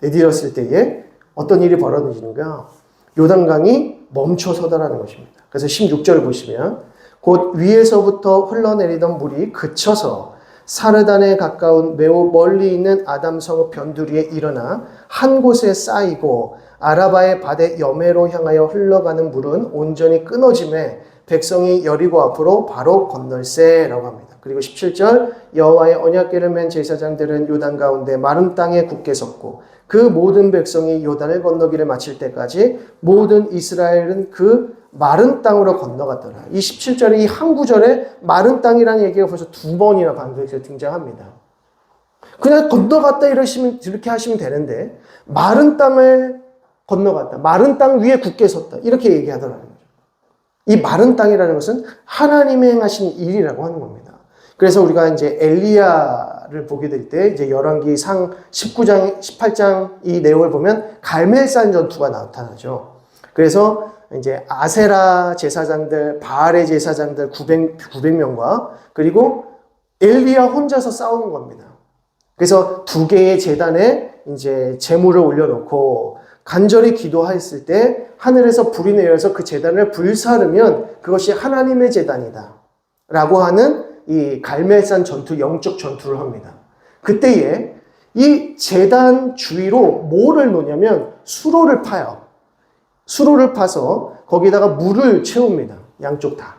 내디뎠을 때에 어떤 일이 벌어지는가? 요단강이 멈춰서다라는 것입니다. 그래서 16절을 보시면 곧 위에서부터 흘러내리던 물이 그쳐서 사르단에 가까운 매우 멀리 있는 아담성읍 변두리에 일어나 한 곳에 쌓이고 아라바의 밭의 여매로 향하여 흘러가는 물은 온전히 끊어짐에 백성이 여리고 앞으로 바로 건널세라고 합니다. 그리고 17절 여호와의 언약궤를 맨 제사장들은 요단 가운데 마른 땅에 굳게 섰고 그 모든 백성이 요단을 건너기를 마칠 때까지 모든 이스라엘은 그 마른 땅으로 건너갔더라. 이 17절의 이 한 구절에 마른 땅이라는 얘기가 벌써 두 번이나 반복해서 등장합니다. 그냥 건너갔다 이렇게 하시면 되는데 마른 땅을 건너갔다. 마른 땅 위에 굳게 섰다. 이렇게 얘기하더라는 거죠. 이 마른 땅이라는 것은 하나님이 행하신 일이라고 하는 겁니다. 그래서 우리가 이제 엘리야를 보게 될 때 이제 열왕기상 19장, 18장 이 내용을 보면 갈멜산 전투가 나타나죠. 그래서 이제 아세라 제사장들, 바알의 제사장들 900명과 그리고 엘리야 혼자서 싸우는 겁니다. 그래서 두 개의 제단에 이제 제물을 올려놓고 간절히 기도했을 때 하늘에서 불이 내려서 그 제단을 불사르면 그것이 하나님의 제단이다 라고 하는 이 갈멜산 전투, 영적 전투를 합니다. 그때에 이 제단 주위로 뭐를 놓냐면 수로를 파요. 수로를 파서 거기다가 물을 채웁니다. 양쪽 다.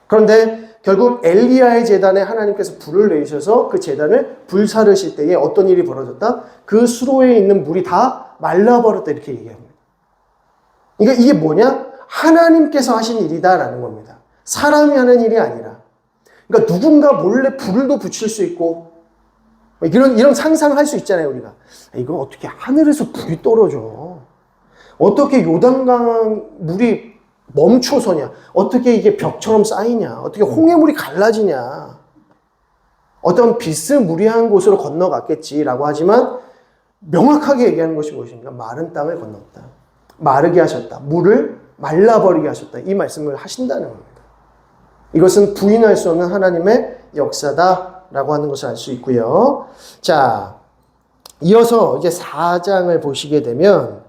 그런데 결국 엘리야의 제단에 하나님께서 불을 내리셔서 그 제단을 불사르실 때에 어떤 일이 벌어졌다? 그 수로에 있는 물이 다 말라버렸다 이렇게 얘기합니다. 그러니까 이게 뭐냐? 하나님께서 하신 일이다라는 겁니다. 사람이 하는 일이 아니라. 그러니까 누군가 몰래 불을 도 붙일 수 있고 이런 상상할 수 있잖아요 우리가. 이거 어떻게 하늘에서 불이 떨어져? 어떻게 요단강 물이 멈춰서냐? 어떻게 이게 벽처럼 쌓이냐? 어떻게 홍해물이 갈라지냐? 어떤 비스무리한 곳으로 건너갔겠지라고 하지만 명확하게 얘기하는 것이 무엇입니까? 마른 땅을 건넜다. 마르게 하셨다. 물을 말라버리게 하셨다. 이 말씀을 하신다는 겁니다. 이것은 부인할 수 없는 하나님의 역사다라고 하는 것을 알 수 있고요. 자, 이어서 이제 4장을 보시게 되면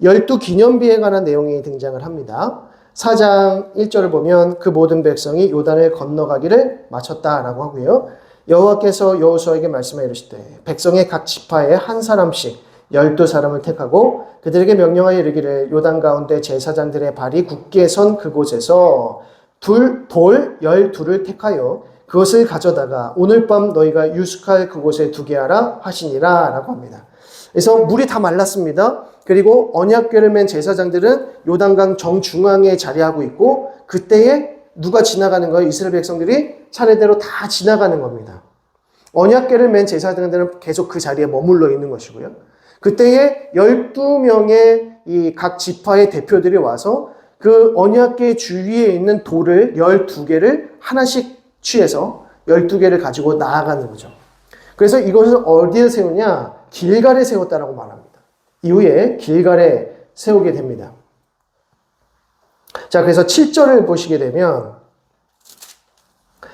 12기념비에 관한 내용이 등장을 합니다. 4장 1절을 보면 그 모든 백성이 요단을 건너가기를 마쳤다라고 하고요. 여호와께서 여호수아에게 말씀하여 이르시되 백성의 각 지파에 한 사람씩 12사람을 택하고 그들에게 명령하여 이르기를 요단 가운데 제사장들의 발이 굳게 선 그곳에서 돌 12를 택하여 그것을 가져다가 오늘 밤 너희가 유숙할 그곳에 두게 하라 하시니라 라고 합니다. 그래서 물이 다 말랐습니다. 그리고 언약궤를 맨 제사장들은 요단강 정중앙에 자리하고 있고 그때에 누가 지나가는 거예요? 이스라엘 백성들이 차례대로 다 지나가는 겁니다. 언약궤를 맨 제사장들은 계속 그 자리에 머물러 있는 것이고요. 그때에 12명의 이 각 지파의 대표들이 와서 그 언약궤 주위에 있는 돌을 12개를 하나씩 취해서 12개를 가지고 나아가는 거죠. 그래서 이것을 어디에 세우냐? 길갈에 세웠다라고 말합니다. 이후에 길갈에 세우게 됩니다. 자, 그래서 7절을 보시게 되면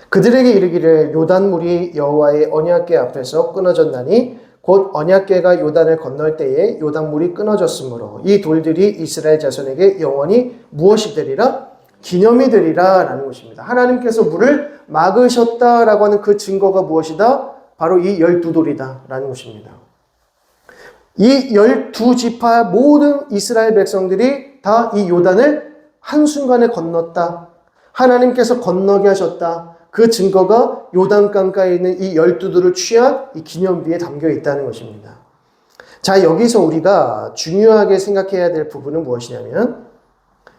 그들에게 이르기를 요단물이 여호와의 언약궤 앞에서 끊어졌나니 곧 언약궤가 요단을 건널 때에 요단물이 끊어졌으므로 이 돌들이 이스라엘 자손에게 영원히 무엇이 되리라? 기념이 되리라 라는 것입니다. 하나님께서 물을 막으셨다라고 하는 그 증거가 무엇이다? 바로 이 12돌이다 라는 것입니다. 이 12지파 모든 이스라엘 백성들이 다 이 요단을 한순간에 건넜다. 하나님께서 건너게 하셨다. 그 증거가 요단강가에 있는 이 12돌을 취한 이 기념비에 담겨 있다는 것입니다. 자, 여기서 우리가 중요하게 생각해야 될 부분은 무엇이냐면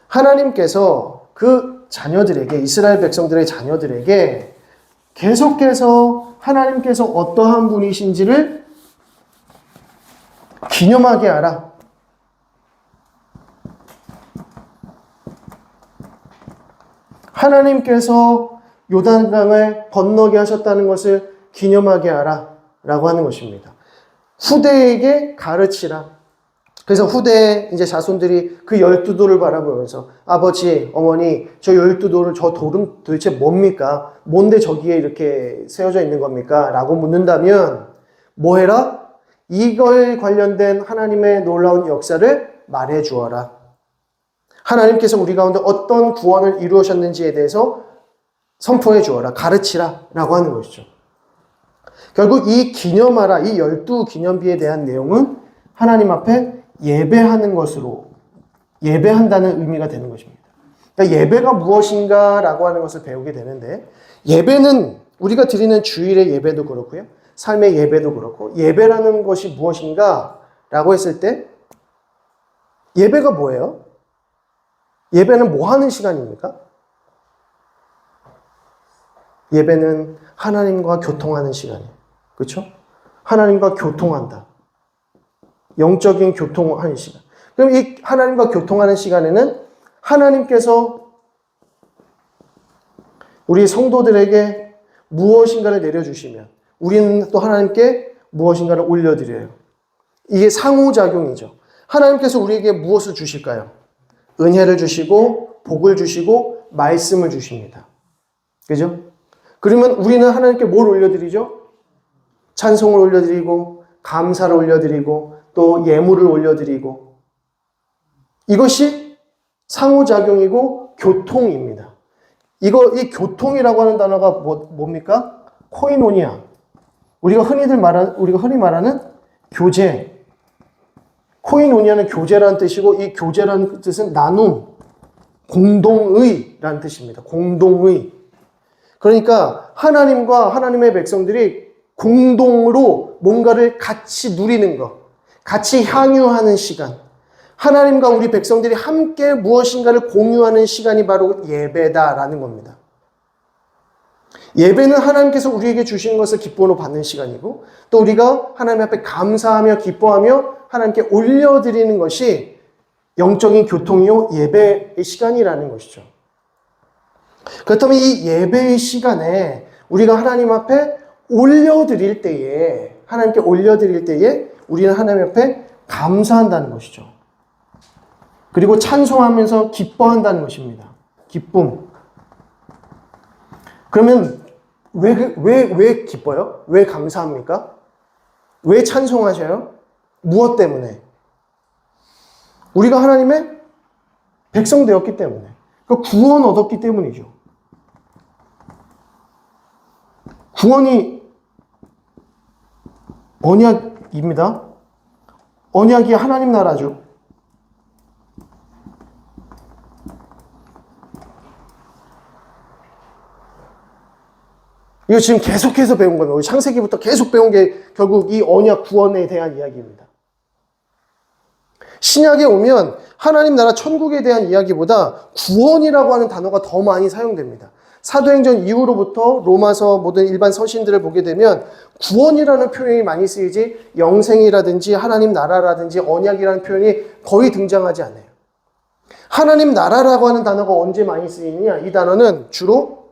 하나님께서 그 자녀들에게, 이스라엘 백성들의 자녀들에게 계속해서 하나님께서 어떠한 분이신지를 기념하게 하라. 하나님께서 요단강을 건너게 하셨다는 것을 기념하게 하라 라고 하는 것입니다. 후대에게 가르치라. 그래서 후대 이제 자손들이 그 12돌을 바라보면서 아버지, 어머니, 저 12돌을 저 돌은 도대체 뭡니까? 뭔데 저기에 이렇게 세워져 있는 겁니까? 라고 묻는다면 뭐 해라? 이걸 관련된 하나님의 놀라운 역사를 말해 주어라. 하나님께서 우리 가운데 어떤 구원을 이루셨는지에 대해서 선포해 주어라. 가르치라. 라고 하는 것이죠. 결국 이 기념하라, 이 12기념비에 대한 내용은 하나님 앞에 예배하는 것으로, 예배한다는 의미가 되는 것입니다. 그러니까 예배가 무엇인가 라고 하는 것을 배우게 되는데, 예배는 우리가 드리는 주일의 예배도 그렇고요, 삶의 예배도 그렇고, 예배라는 것이 무엇인가 라고 했을 때, 예배가 뭐예요? 예배는 뭐 하는 시간입니까? 예배는 하나님과 교통하는 시간이에요. 그렇죠? 하나님과 교통한다. 영적인 교통하는 시간. 그럼 이 하나님과 교통하는 시간에는 하나님께서 우리 성도들에게 무엇인가를 내려주시면 우리는 또 하나님께 무엇인가를 올려드려요. 이게 상호작용이죠. 하나님께서 우리에게 무엇을 주실까요? 은혜를 주시고 복을 주시고 말씀을 주십니다. 그죠? 그러면 우리는 하나님께 뭘 올려드리죠? 찬송을 올려드리고 감사를 올려드리고 또 예물을 올려드리고, 이것이 상호작용이고 교통입니다. 이 교통이라고 하는 단어가 뭡니까? 코이노니아. 우리가 흔히 말하는 교제. 코이노니아는 교제라는 뜻이고, 이 교제라는 뜻은 나눔, 공동의라는 뜻입니다. 공동의. 그러니까 하나님과 하나님의 백성들이 공동으로 뭔가를 같이 누리는 것, 같이 향유하는 시간, 하나님과 우리 백성들이 함께 무엇인가를 공유하는 시간이 바로 예배다라는 겁니다. 예배는 하나님께서 우리에게 주신 것을 기쁨으로 받는 시간이고, 또 우리가 하나님 앞에 감사하며 기뻐하며 하나님께 올려드리는 것이 영적인 교통이요 예배의 시간이라는 것이죠. 그렇다면 이 예배의 시간에 우리가 하나님 앞에 올려드릴 때에, 하나님께 올려드릴 때에 우리는 하나님 앞에 감사한다는 것이죠. 그리고 찬송하면서 기뻐한다는 것입니다. 기쁨. 그러면 왜 기뻐요? 왜 감사합니까? 왜 찬송하셔요? 무엇 때문에? 우리가 하나님의 백성 되었기 때문에. 그 구원 얻었기 때문이죠. 구원이 언약입니다. 언약이 하나님 나라죠. 이거 지금 계속해서 배운 겁니다. 창세기부터 계속 배운 게 결국 이 언약 구원에 대한 이야기입니다. 신약에 오면 하나님 나라 천국에 대한 이야기보다 구원이라고 하는 단어가 더 많이 사용됩니다. 사도행전 이후로부터 로마서 모든 일반 서신들을 보게 되면 구원이라는 표현이 많이 쓰이지 영생이라든지 하나님 나라라든지 언약이라는 표현이 거의 등장하지 않아요. 하나님 나라라고 하는 단어가 언제 많이 쓰이느냐? 이 단어는 주로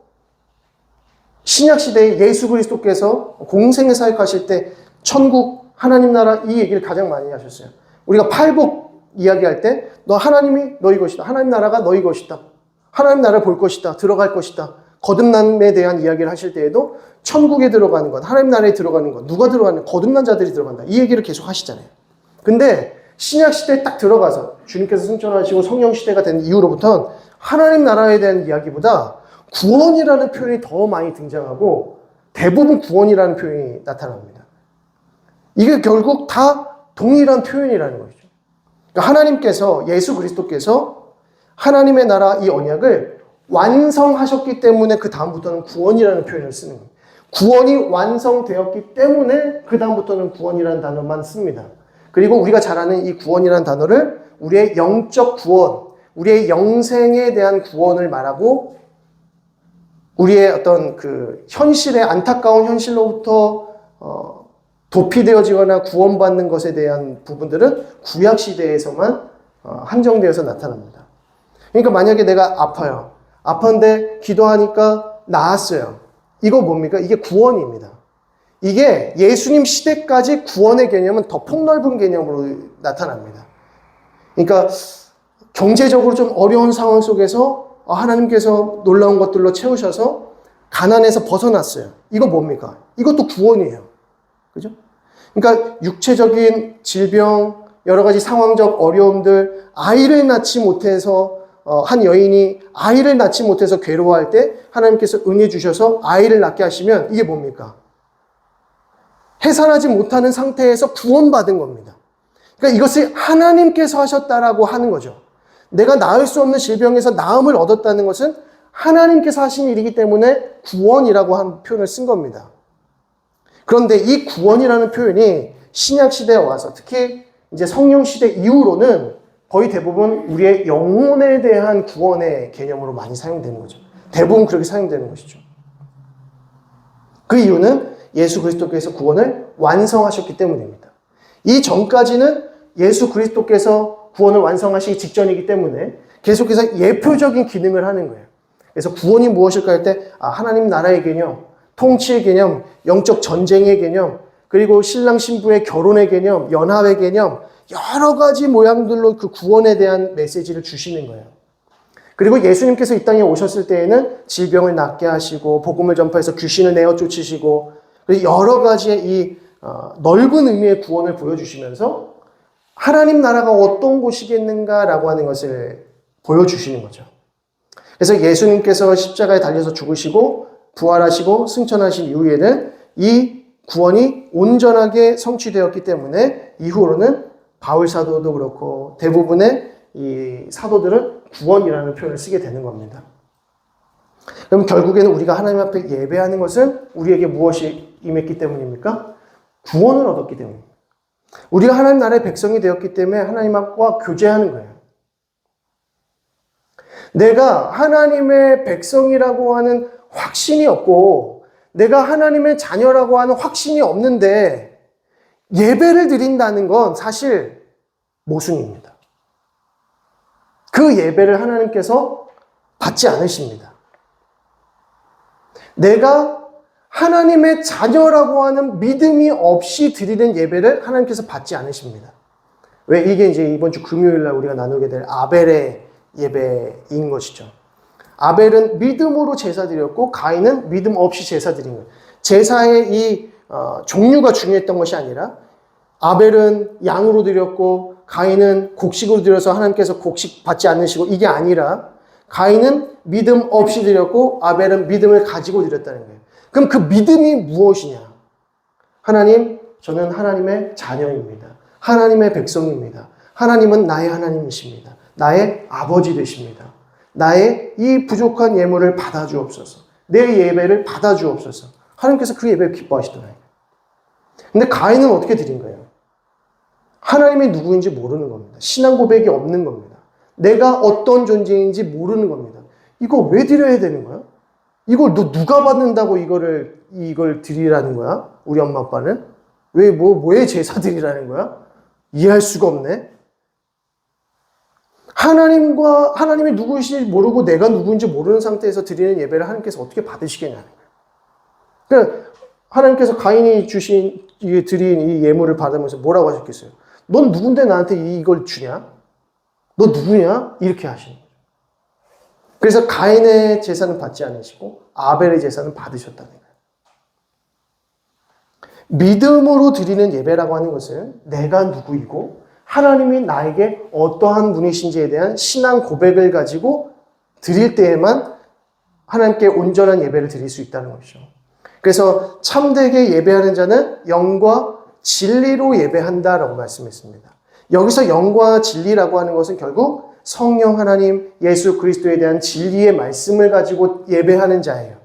신약시대에 예수 그리스도께서 공생의 사역하실 때 천국, 하나님 나라 이 얘기를 가장 많이 하셨어요. 우리가 팔복 이야기할 때 너 하나님이 너희 것이다. 하나님 나라가 너희 것이다. 하나님 나라를 볼 것이다. 들어갈 것이다. 거듭남에 대한 이야기를 하실 때에도 천국에 들어가는 것, 하나님 나라에 들어가는 것, 누가 들어가는 것, 거듭난 자들이 들어간다. 이 얘기를 계속 하시잖아요. 근데 신약시대에 딱 들어가서 주님께서 승천하시고 성령시대가 된 이후로부터는 하나님 나라에 대한 이야기보다 구원이라는 표현이 더 많이 등장하고 대부분 구원이라는 표현이 나타납니다. 이게 결국 다 동일한 표현이라는 거죠. 그러니까 하나님께서, 예수 그리스도께서 하나님의 나라 이 언약을 완성하셨기 때문에 그 다음부터는 구원이라는 표현을 쓰는 거예요. 구원이 완성되었기 때문에 그 다음부터는 구원이라는 단어만 씁니다. 그리고 우리가 잘 아는 이 구원이라는 단어를 우리의 영적 구원, 우리의 영생에 대한 구원을 말하고 우리의 어떤 그 현실의 안타까운 현실로부터 도피되어지거나 구원받는 것에 대한 부분들은 구약시대에서만 한정되어서 나타납니다. 그러니까 만약에 내가 아파요. 아팠는데 기도하니까 나았어요. 이거 뭡니까? 이게 구원입니다. 이게 예수님 시대까지 구원의 개념은 더 폭넓은 개념으로 나타납니다. 그러니까 경제적으로 좀 어려운 상황 속에서 하나님께서 놀라운 것들로 채우셔서 가난에서 벗어났어요. 이거 뭡니까? 이것도 구원이에요. 그죠? 그러니까 육체적인 질병, 여러 가지 상황적 어려움들, 아이를 낳지 못해서 한 여인이 아이를 낳지 못해서 괴로워할 때 하나님께서 은혜 주셔서 아이를 낳게 하시면 이게 뭡니까? 해산하지 못하는 상태에서 구원받은 겁니다. 그러니까 이것을 하나님께서 하셨다라고 하는 거죠. 내가 나을 수 없는 질병에서 나음을 얻었다는 것은 하나님께서 하신 일이기 때문에 구원이라고 하는 표현을 쓴 겁니다. 그런데 이 구원이라는 표현이 신약 시대에 와서 특히 이제 성령 시대 이후로는 거의 대부분 우리의 영혼에 대한 구원의 개념으로 많이 사용되는 거죠. 대부분 그렇게 사용되는 것이죠. 그 이유는 예수 그리스도께서 구원을 완성하셨기 때문입니다. 이 전까지는 예수 그리스도께서 구원을 완성하시기 직전이기 때문에 계속해서 예표적인 기능을 하는 거예요. 그래서 구원이 무엇일까 할 때 하나님 나라의 개념, 통치의 개념, 영적 전쟁의 개념, 그리고 신랑 신부의 결혼의 개념, 연합의 개념, 여러 가지 모양들로 그 구원에 대한 메시지를 주시는 거예요. 그리고 예수님께서 이 땅에 오셨을 때에는 질병을 낫게 하시고 복음을 전파해서 귀신을 내어 쫓으시고 그리고 여러 가지의 이 넓은 의미의 구원을 보여주시면서 하나님 나라가 어떤 곳이겠는가라고 하는 것을 보여주시는 거죠. 그래서 예수님께서 십자가에 달려서 죽으시고 부활하시고 승천하신 이후에는 이 구원이 온전하게 성취되었기 때문에 이후로는 바울 사도도 그렇고 대부분의 이 사도들은 구원이라는 표현을 쓰게 되는 겁니다. 그럼 결국에는 우리가 하나님 앞에 예배하는 것은 우리에게 무엇이 임했기 때문입니까? 구원을 얻었기 때문입니다. 우리가 하나님 나라의 백성이 되었기 때문에 하나님과 교제하는 거예요. 내가 하나님의 백성이라고 하는 확신이 없고 내가 하나님의 자녀라고 하는 확신이 없는데 예배를 드린다는 건 사실 모순입니다. 그 예배를 하나님께서 받지 않으십니다. 내가 하나님의 자녀라고 하는 믿음이 없이 드리는 예배를 하나님께서 받지 않으십니다. 왜? 이게 이제 이번 주 금요일 날 우리가 나누게 될 아벨의 예배인 것이죠. 아벨은 믿음으로 제사 드렸고 가인은 믿음 없이 제사 드린 거예요. 제사의 이 종류가 중요했던 것이 아니라 아벨은 양으로 드렸고 가인은 곡식으로 드려서 하나님께서 곡식 받지 않으시고 이게 아니라 가인은 믿음 없이 드렸고 아벨은 믿음을 가지고 드렸다는 거예요. 그럼 그 믿음이 무엇이냐? 하나님, 저는 하나님의 자녀입니다. 하나님의 백성입니다. 하나님은 나의 하나님이십니다. 나의 아버지 되십니다. 나의 이 부족한 예물을 받아주옵소서. 내 예배를 받아주옵소서. 하나님께서 그 예배를 기뻐하시더라고요. 근데 가인은 어떻게 드린 거예요? 하나님이 누구인지 모르는 겁니다. 신앙 고백이 없는 겁니다. 내가 어떤 존재인지 모르는 겁니다. 이거 왜 드려야 되는 거야? 이걸 누가 받는다고 이걸 드리라는 거야? 우리 엄마 아빠는? 왜 제사 드리라는 거야? 이해할 수가 없네. 하나님이 누구인지 모르고 내가 누구인지 모르는 상태에서 드리는 예배를 하나님께서 어떻게 받으시겠냐는 거예요. 그러니까 하나님께서 가인이 드린 이 예물을 받으면서 뭐라고 하셨겠어요? 넌 누군데 나한테 이걸 주냐? 너 누구냐? 이렇게 하시는 거예요. 그래서 가인의 제사는 받지 않으시고 아벨의 제사는 받으셨다는 거예요. 믿음으로 드리는 예배라고 하는 것은 내가 누구이고 하나님이 나에게 어떠한 분이신지에 대한 신앙 고백을 가지고 드릴 때에만 하나님께 온전한 예배를 드릴 수 있다는 것이죠. 그래서 참되게 예배하는 자는 영과 진리로 예배한다라고 말씀했습니다. 여기서 영과 진리라고 하는 것은 결국 성령 하나님, 예수 그리스도에 대한 진리의 말씀을 가지고 예배하는 자예요.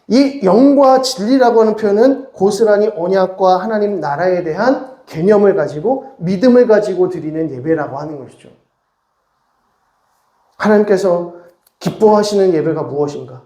이 영과 진리라고 하는 표현은 고스란히 언약과 하나님 나라에 대한 개념을 가지고 믿음을 가지고 드리는 예배라고 하는 것이죠. 하나님께서 기뻐하시는 예배가 무엇인가?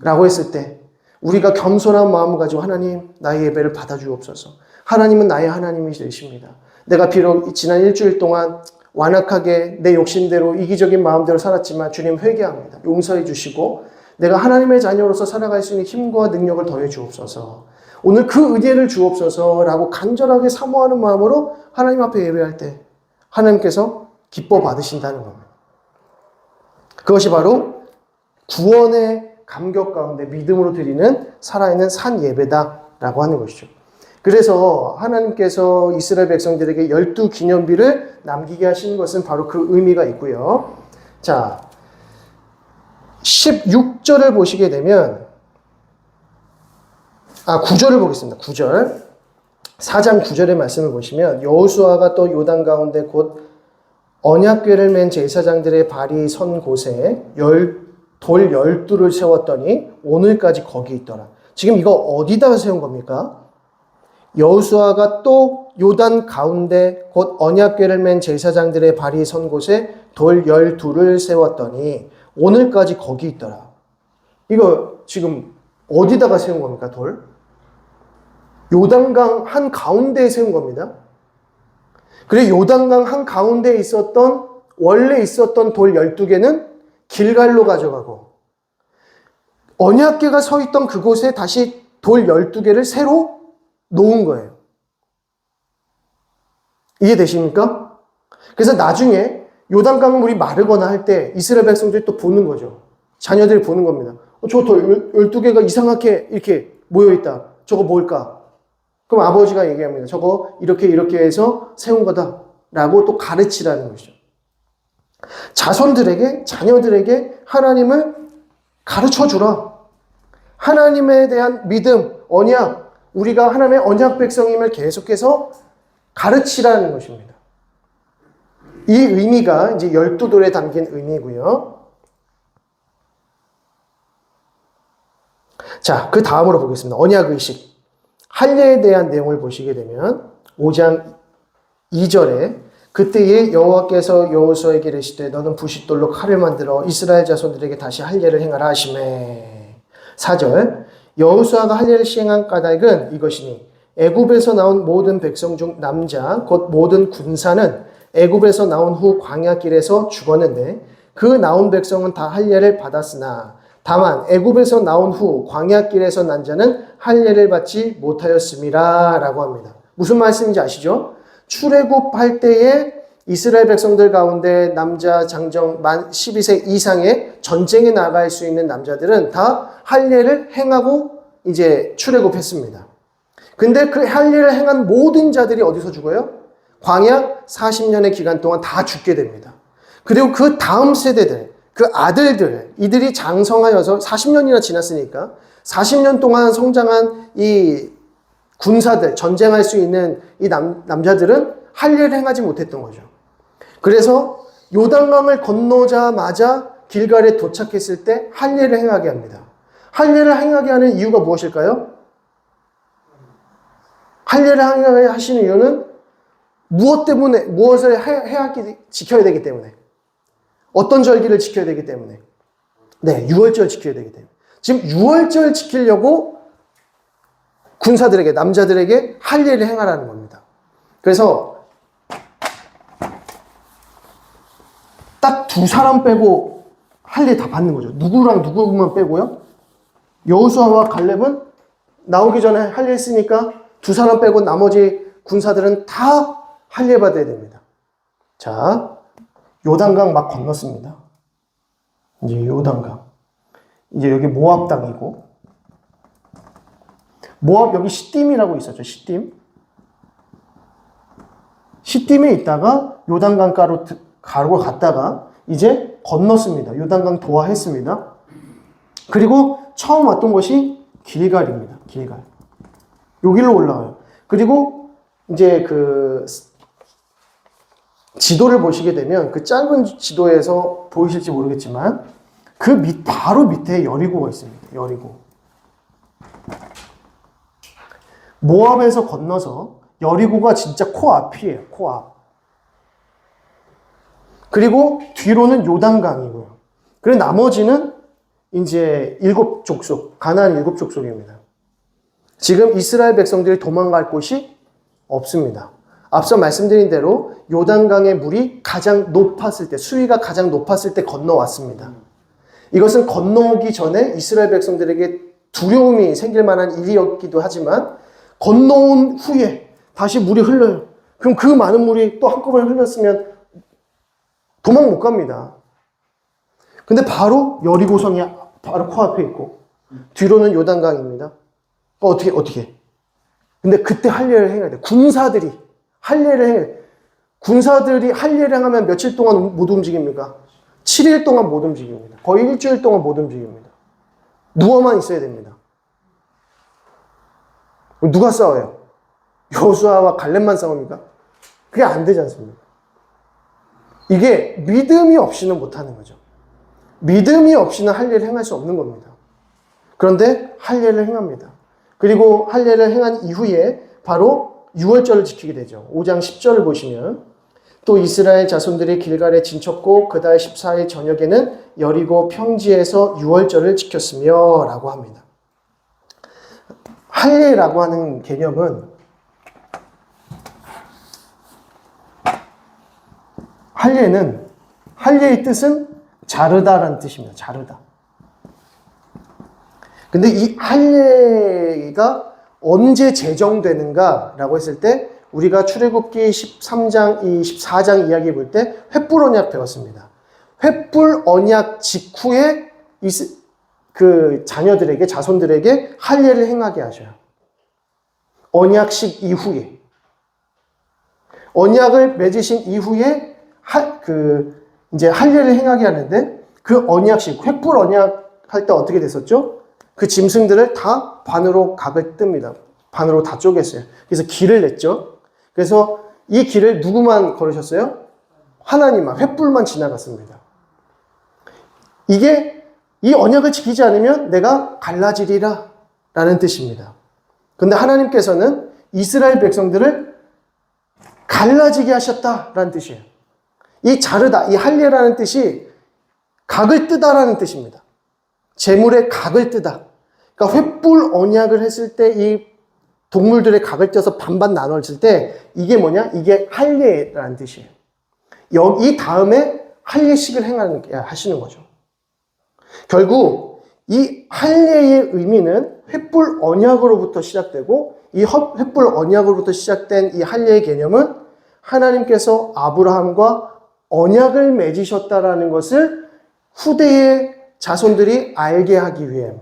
라고 했을 때 우리가 겸손한 마음을 가지고 하나님 나의 예배를 받아주옵소서. 하나님은 나의 하나님이 되십니다. 내가 비록 지난 일주일 동안 완악하게 내 욕심대로 이기적인 마음대로 살았지만 주님 회개합니다. 용서해 주시고 내가 하나님의 자녀로서 살아갈 수 있는 힘과 능력을 더해 주옵소서. 오늘 그 은혜를 주옵소서라고 간절하게 사모하는 마음으로 하나님 앞에 예배할 때 하나님께서 기뻐 받으신다는 겁니다. 그것이 바로 구원의 감격 가운데 믿음으로 드리는 살아있는 산 예배다라고 하는 것이죠. 그래서 하나님께서 이스라엘 백성들에게 12기념비를 남기게 하시는 것은 바로 그 의미가 있고요. 자, 16절을 보시게 되면 9절을 보겠습니다. 9절. 4장 9절의 말씀을 보시면 여호수아가 또 요단 가운데 곧 언약궤를 맨 제사장들의 발이 선 곳에 돌 12를 세웠더니 오늘까지 거기 있더라. 지금 이거 어디다가 세운 겁니까? 여호수아가 또 요단 가운데 곧 언약궤를 맨 제사장들의 발이 선 곳에 돌 12를 세웠더니 오늘까지 거기 있더라. 이거 지금 어디다가 세운 겁니까? 돌? 요단강 한 가운데에 세운 겁니다. 그리고 요단강 한 가운데에 원래 있었던 돌 12개는 길갈로 가져가고 언약궤가 서 있던 그곳에 다시 돌 12개를 새로 놓은 거예요. 이해되십니까? 그래서 나중에 요단강 물이 마르거나 할 때 이스라엘 백성들이 또 보는 거죠. 자녀들이 보는 겁니다. 저 돌 12개가 이상하게 이렇게 모여있다. 저거 뭘까? 그럼 아버지가 얘기합니다. 저거 이렇게 해서 세운 거다라고 또 가르치라는 것이죠. 자손들에게, 자녀들에게 하나님을 가르쳐 주라. 하나님에 대한 믿음, 언약, 우리가 하나님의 언약 백성임을 계속해서 가르치라는 것입니다. 이 의미가 이제 12돌에 담긴 의미고요. 자, 그 다음으로 보겠습니다. 언약의식. 할례에 대한 내용을 보시게 되면 5장 2절에 그때에 여호와께서 여호수아에게 이르시되 너는 부싯돌로 칼을 만들어 이스라엘 자손들에게 다시 할례를 행하라 하시매. 4절 여호수아가 할례를 시행한 까닭은 이것이니 애굽에서 나온 모든 백성 중 남자 곧 모든 군사는 애굽에서 나온 후 광야길에서 죽었는데 그 나온 백성은 다 할례를 받았으나 다만 애굽에서 나온 후 광야길에서 난 자는 할례를 받지 못하였음이라 라고 합니다. 무슨 말씀인지 아시죠? 출애굽할 때에 이스라엘 백성들 가운데 남자 장정 만 12세 이상의 전쟁에 나갈 수 있는 남자들은 다 할례를 행하고 이제 출애굽했습니다. 근데 그 할례를 행한 모든 자들이 어디서 죽어요? 광야 40년의 기간 동안 다 죽게 됩니다. 그리고 그 다음 세대들, 그 아들들, 이들이 장성하여서 40년이나 지났으니까 40년 동안 성장한 이 군사들, 전쟁할 수 있는 이 남자들은 할례를 행하지 못했던 거죠. 그래서 요단강을 건너자마자 길갈에 도착했을 때 할례를 행하게 합니다. 할례를 행하게 하는 이유가 무엇일까요? 할례를 행하게 하시는 이유는 무엇 때문에, 무엇을 지켜야 되기 때문에, 어떤 절기를 지켜야 되기 때문에, 네, 유월절 지켜야 되기 때문에. 지금 유월절 지키려고 군사들에게, 남자들에게 할례를 행하라는 겁니다. 그래서 딱 두 사람 빼고 할례 다 받는 거죠. 누구랑 누구만 빼고요. 여호수아와 갈렙은 나오기 전에 할례 했으니까 두 사람 빼고 나머지 군사들은 다 할례 받아야 됩니다. 자, 요단강 막 건넜습니다. 이제 요단강. 이제 여기 모압 땅이고, 모압 여기 시딤이라고 있었죠. 시딤에 있다가 요단강 가로 갔다가 이제 건넜습니다. 요단강 도하했습니다. 그리고 처음 왔던 곳이 길갈입니다. 길갈. 여기로 올라가요. 그리고 이제 그 지도를 보시게 되면 그 짧은 지도에서 보이실지 모르겠지만 그 바로 밑에 여리고가 있습니다. 여리고. 모압에서 건너서 여리고가 진짜 코앞이에요. 코앞. 그리고 뒤로는 요단강이고요. 그리고 나머지는 이제 7족속, 가나안 7족속입니다. 지금 이스라엘 백성들이 도망갈 곳이 없습니다. 앞서 말씀드린 대로 요단강의 물이 가장 높았을 때, 수위가 가장 높았을 때 건너왔습니다. 이것은 건너오기 전에 이스라엘 백성들에게 두려움이 생길 만한 일이었기도 하지만 건너온 후에 다시 물이 흘러요. 그럼 그 많은 물이 또 한꺼번에 흘렀으면 도망 못 갑니다. 근데 바로 여리고성이 바로 코앞에 있고 뒤로는 요단강입니다. 어떻게? 근데 그때 할례를 행해야 돼. 군사들이 할례를 행해. 군사들이 할례를 행하면 며칠 동안 못 움직입니까? 7일 동안 못 움직입니다. 거의 일주일 동안 못 움직입니다. 누워만 있어야 됩니다. 누가 싸워요? 여호수아와 갈렙만 싸웁니까? 그게 안 되지 않습니까? 이게 믿음이 없이는 못하는 거죠. 믿음이 없이는 할례를 행할 수 없는 겁니다. 그런데 할례를 행합니다. 그리고 할례를 행한 이후에 바로 유월절을 지키게 되죠. 5장 10절을 보시면 또 이스라엘 자손들이 길갈에 진쳤고 그달 14일 저녁에는 여리고 평지에서 유월절을 지켰으며 라고 합니다. 할례라고 하는 개념은 할례의 뜻은 자르다라는 뜻입니다. 자르다. 근데 이 할례가 언제 제정되는가라고 했을 때 우리가 출애굽기 13장, 14장 이야기 볼 때 횃불 언약 배웠습니다. 횃불 언약 직후에 그 자녀들에게, 자손들에게 할례를 행하게 하셔요. 언약식 이후에. 언약을 맺으신 이후에 이제 할례를 행하게 하는데 그 언약식, 횃불 언약 할 때 어떻게 됐었죠? 그 짐승들을 다 반으로 각을 뜹니다. 반으로 다 쪼갰어요. 그래서 길을 냈죠. 그래서 이 길을 누구만 걸으셨어요? 하나님만, 횃불만 지나갔습니다. 이게 이 언약을 지키지 않으면 내가 갈라지리라 라는 뜻입니다. 근데 하나님께서는 이스라엘 백성들을 갈라지게 하셨다라는 뜻이에요. 이 자르다, 이 할례라는 뜻이 각을 뜨다라는 뜻입니다. 재물의 각을 뜨다. 그러니까 횃불 언약을 했을 때 이 동물들의 각을 떼서 반반 나눴을 때 이게 뭐냐? 이게 할례라는 뜻이에요. 이 다음에 할례식을 하시는 거죠. 결국 이 할례의 의미는 횃불 언약으로부터 시작되고 이 횃불 언약으로부터 시작된 이 할례의 개념은 하나님께서 아브라함과 언약을 맺으셨다라는 것을 후대의 자손들이 알게 하기 위해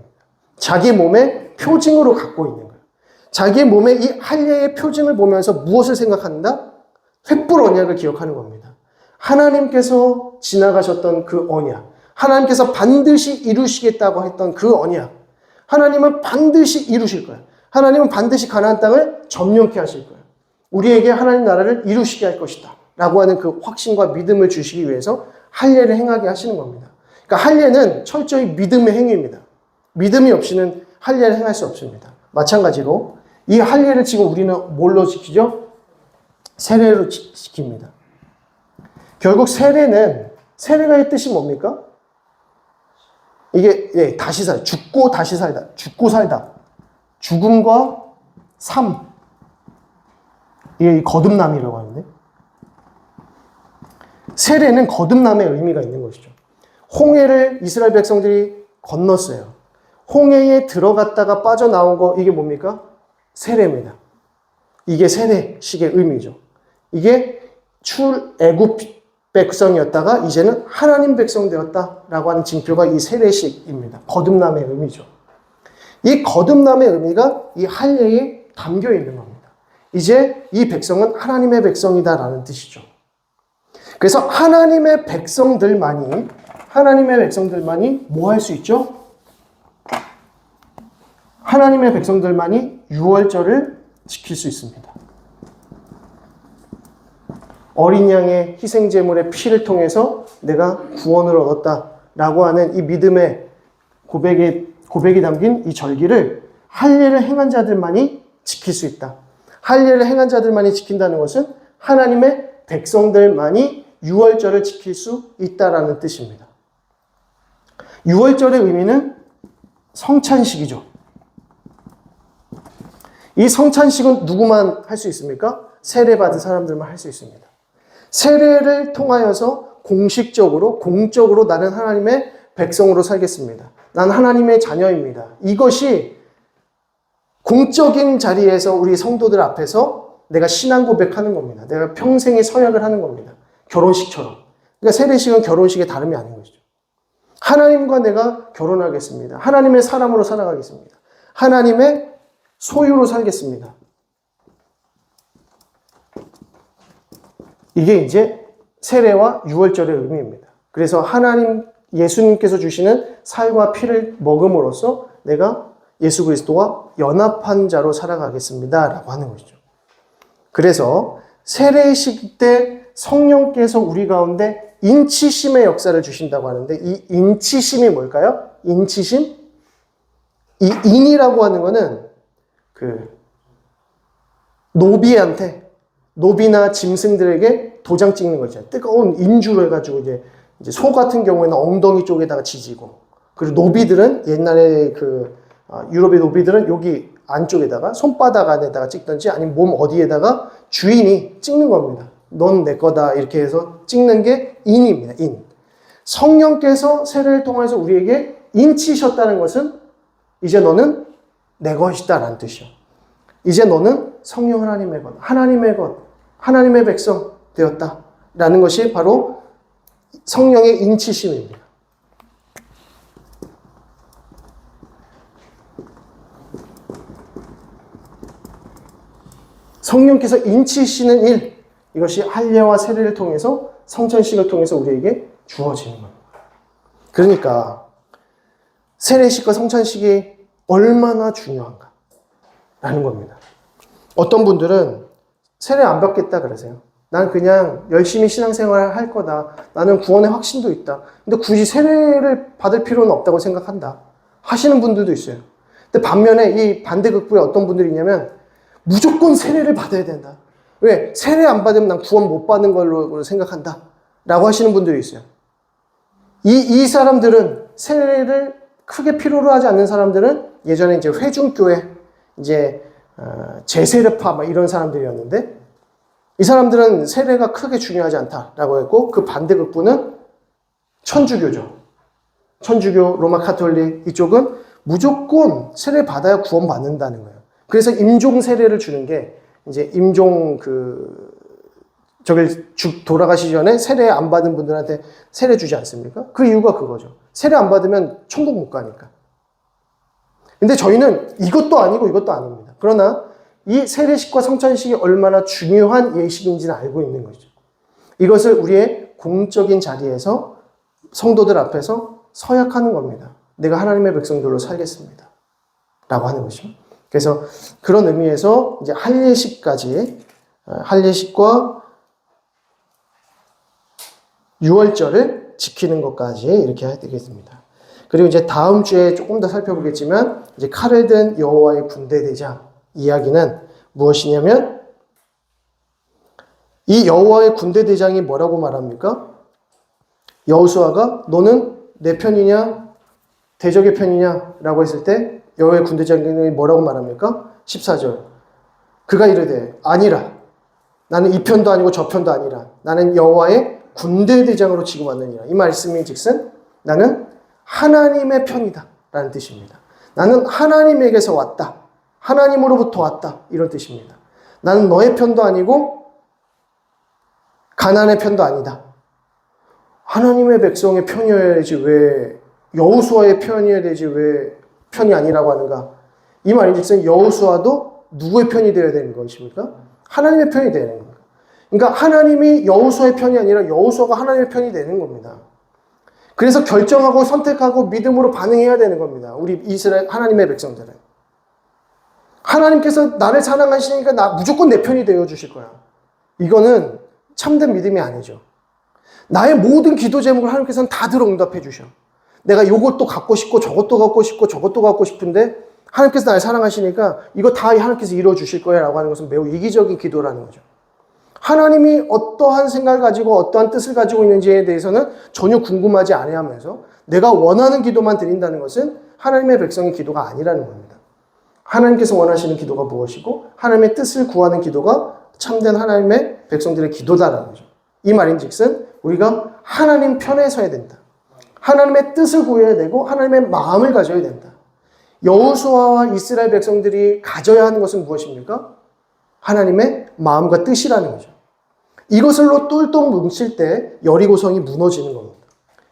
자기 몸의 표징으로 갖고 있는 거예요. 자기 몸의 이 할례의 표징을 보면서 무엇을 생각한다? 횃불 언약을 기억하는 겁니다. 하나님께서 지나가셨던 그 언약, 하나님께서 반드시 이루시겠다고 했던 그 언약, 하나님은 반드시 이루실 거예요. 하나님은 반드시 가나안 땅을 점령케 하실 거예요. 우리에게 하나님 나라를 이루시게 할 것이다 라고 하는 그 확신과 믿음을 주시기 위해서 할례를 행하게 하시는 겁니다. 그러니까 할례는 철저히 믿음의 행위입니다. 믿음이 없이는 할례를 행할 수 없습니다. 마찬가지로 이 할례를 지금 우리는 뭘로 지키죠? 세례로 지킵니다. 결국 세례가의 뜻이 뭡니까? 이게 다시 죽고 다시 살다. 죽고 살다. 죽음과 삶. 이게 거듭남이라고 하는데 세례는 거듭남의 의미가 있는 것이죠. 홍해를 이스라엘 백성들이 건넜어요. 홍해에 들어갔다가 빠져나온 거 이게 뭡니까? 세례입니다. 이게 세례식의 의미죠. 이게 출애굽 백성이었다가 이제는 하나님 백성 되었다라고 하는 징표가 이 세례식입니다. 거듭남의 의미죠. 이 거듭남의 의미가 이 할례에 담겨 있는 겁니다. 이제 이 백성은 하나님의 백성이다라는 뜻이죠. 그래서 하나님의 백성들만이 뭐 할 수 있죠? 하나님의 백성들만이 유월절을 지킬 수 있습니다. 어린 양의 희생제물의 피를 통해서 내가 구원을 얻었다라고 하는 이 믿음의 고백이 담긴 이 절기를 할례를 행한 자들만이 지킬 수 있다. 할례를 행한 자들만이 지킨다는 것은 하나님의 백성들만이 유월절을 지킬 수 있다라는 뜻입니다. 유월절의 의미는 성찬식이죠. 이 성찬식은 누구만 할 수 있습니까? 세례받은 사람들만 할 수 있습니다. 세례를 통하여서 공식적으로, 공적으로 나는 하나님의 백성으로 살겠습니다. 난 하나님의 자녀입니다. 이것이 공적인 자리에서 우리 성도들 앞에서 내가 신앙 고백하는 겁니다. 내가 평생의 서약을 하는 겁니다. 결혼식처럼. 그러니까 세례식은 결혼식의 다름이 아닌 것이죠. 하나님과 내가 결혼하겠습니다. 하나님의 사람으로 살아가겠습니다. 하나님의 소유로 살겠습니다. 이게 이제 세례와 유월절의 의미입니다. 그래서 하나님, 예수님께서 주시는 살과 피를 먹음으로써 내가 예수 그리스도와 연합한 자로 살아가겠습니다. 라고 하는 것이죠. 그래서 세례식 때 성령께서 우리 가운데 인치심의 역사를 주신다고 하는데 이 인치심이 뭘까요? 인치심? 이 인이라고 하는 거는 노비한테, 노비나 짐승들에게 도장 찍는 거죠. 뜨거운 인주로 해가지고 이제 소 같은 경우에는 엉덩이 쪽에다가 지지고, 그리고 노비들은 옛날에 유럽의 노비들은 여기 안쪽에다가 손바닥 안에다가 찍든지 아니면 몸 어디에다가 주인이 찍는 겁니다. 넌 내 거다 이렇게 해서 찍는 게 인입니다. 인. 성령께서 세례를 통해서 우리에게 인치셨다는 것은 이제 너는 내 것이다 라는 뜻이요. 이제 너는 성령 하나님의 것, 하나님의 것, 하나님의 백성 되었다 라는 것이 바로 성령의 인치심입니다. 성령께서 인치시는 일, 이것이 할례와 세례를 통해서 성찬식을 통해서 우리에게 주어지는 겁니다. 그러니까 세례식과 성찬식이 얼마나 중요한가 라는 겁니다. 어떤 분들은 세례 안 받겠다 그러세요. 난 그냥 열심히 신앙생활 할 거다. 나는 구원의 확신도 있다. 근데 굳이 세례를 받을 필요는 없다고 생각한다. 하시는 분들도 있어요. 근데 반면에 이 반대극부에 어떤 분들이 있냐면 무조건 세례를 받아야 된다. 왜? 세례 안 받으면 난 구원 못 받는 걸로 생각한다. 라고 하시는 분들이 있어요. 이 사람들은 세례를 크게 필요로 하지 않는 사람들은 예전에 이제 회중교회, 이제 제세례파 막 이런 사람들이었는데 이 사람들은 세례가 크게 중요하지 않다라고 했고 그 반대극부는 천주교죠. 천주교, 로마 카톨릭 이쪽은 무조건 세례 받아야 구원 받는다는 거예요. 그래서 임종 세례를 주는 게 이제 임종 돌아가시기 전에 세례 안 받은 분들한테 세례 주지 않습니까? 그 이유가 그거죠. 세례 안 받으면 천국 못 가니까. 근데 저희는 이것도 아니고 이것도 아닙니다. 그러나 이 세례식과 성찬식이 얼마나 중요한 예식인지는 알고 있는 거죠. 이것을 우리의 공적인 자리에서 성도들 앞에서 서약하는 겁니다. 내가 하나님의 백성들로 살겠습니다. 라고 하는 것이죠. 그래서 그런 의미에서 이제 할례식까지, 할례식과 유월절을 지키는 것까지 이렇게 해야 되겠습니다. 그리고 이제 다음 주에 조금 더 살펴보겠지만, 이제 칼을 든 여호와의 군대 대장 이야기는 무엇이냐면, 이 여호와의 군대 대장이 뭐라고 말합니까? 여호수아가 너는 내 편이냐 대적의 편이냐 라고 했을 때 여호와의 군대 대장이 뭐라고 말합니까? 14절 그가 이르되 아니라 나는 이 편도 아니고 저 편도 아니라 나는 여호와의 군대 대장으로 지금 왔느니라. 이 말씀이 즉슨 나는 하나님의 편이다 라는 뜻입니다. 나는 하나님에게서 왔다. 하나님으로부터 왔다. 이런 뜻입니다. 나는 너의 편도 아니고 가나안의 편도 아니다. 하나님의 백성의 편이어야 되지 왜 여호수아의 편이어야 되지 왜 편이 아니라고 하는가? 이 말인즉슨 여호수아도 누구의 편이 되어야 되는 것입니까? 하나님의 편이 되는 겁니다. 그러니까 하나님이 여호수아의 편이 아니라 여호수아가 하나님의 편이 되는 겁니다. 그래서 결정하고 선택하고 믿음으로 반응해야 되는 겁니다. 우리 이스라엘 하나님의 백성들은. 하나님께서 나를 사랑하시니까 나 무조건 내 편이 되어 주실 거야. 이거는 참된 믿음이 아니죠. 나의 모든 기도 제목을 하나님께서는 다 들어응답해 주셔. 내가 이것도 갖고 싶고 저것도 갖고 싶고 저것도 갖고 싶은데 하나님께서 나를 사랑하시니까 이거 다 하나님께서 이루어 주실 거야 라고 하는 것은 매우 이기적인 기도라는 거죠. 하나님이 어떠한 생각을 가지고 어떠한 뜻을 가지고 있는지에 대해서는 전혀 궁금하지 아니하면서 내가 원하는 기도만 드린다는 것은 하나님의 백성의 기도가 아니라는 겁니다. 하나님께서 원하시는 기도가 무엇이고 하나님의 뜻을 구하는 기도가 참된 하나님의 백성들의 기도다라는 거죠. 이 말인즉슨 우리가 하나님 편에 서야 된다. 하나님의 뜻을 구해야 되고 하나님의 마음을 가져야 된다. 여호수아와 이스라엘 백성들이 가져야 하는 것은 무엇입니까? 하나님의 마음과 뜻이라는 거죠. 이것을로 똘똘 뭉칠 때 여리고성이 무너지는 겁니다.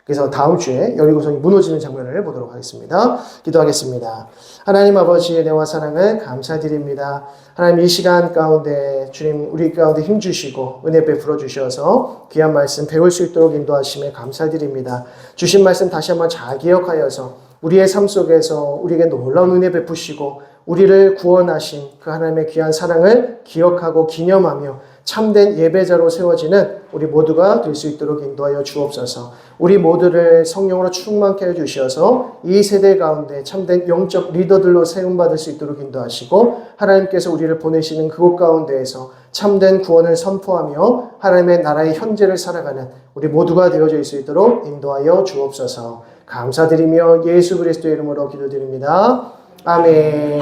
그래서 다음 주에 여리고성이 무너지는 장면을 보도록 하겠습니다. 기도하겠습니다. 하나님 아버지 은혜와 사랑을 감사드립니다. 하나님 이 시간 가운데 주님 우리 가운데 힘주시고 은혜 베풀어 주셔서 귀한 말씀 배울 수 있도록 인도하심에 감사드립니다. 주신 말씀 다시 한번 잘 기억하여서 우리의 삶 속에서 우리에게 놀라운 은혜 베푸시고 우리를 구원하신 그 하나님의 귀한 사랑을 기억하고 기념하며 참된 예배자로 세워지는 우리 모두가 될 수 있도록 인도하여 주옵소서. 우리 모두를 성령으로 충만케 해주셔서 이 세대 가운데 참된 영적 리더들로 세움받을 수 있도록 인도하시고 하나님께서 우리를 보내시는 그곳 가운데에서 참된 구원을 선포하며 하나님의 나라의 현재를 살아가는 우리 모두가 되어져 있을 수 있도록 인도하여 주옵소서. 감사드리며 예수 그리스도의 이름으로 기도드립니다. 아멘.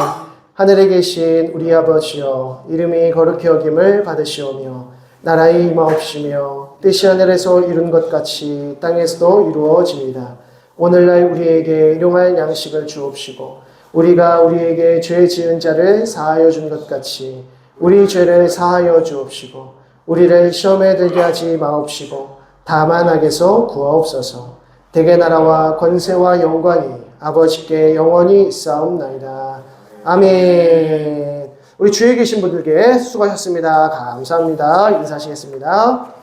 하늘에 계신 우리 아버지여 이름이 거룩히 여김을 받으시오며 나라의 임하옵시며 뜻이 하늘에서 이룬 것 같이 땅에서도 이루어집니다. 오늘날 우리에게 일용할 양식을 주옵시고 우리가 우리에게 죄 지은 자를 사하여 준 것 같이 우리 죄를 사하여 주옵시고 우리를 시험에 들게 하지 마옵시고 다만 악에서 구하옵소서. 대개 나라와 권세와 영광이 아버지께 영원히 있사옵나이다. 아멘. 우리 주위에 계신 분들께 수고하셨습니다. 감사합니다. 인사하시겠습니다.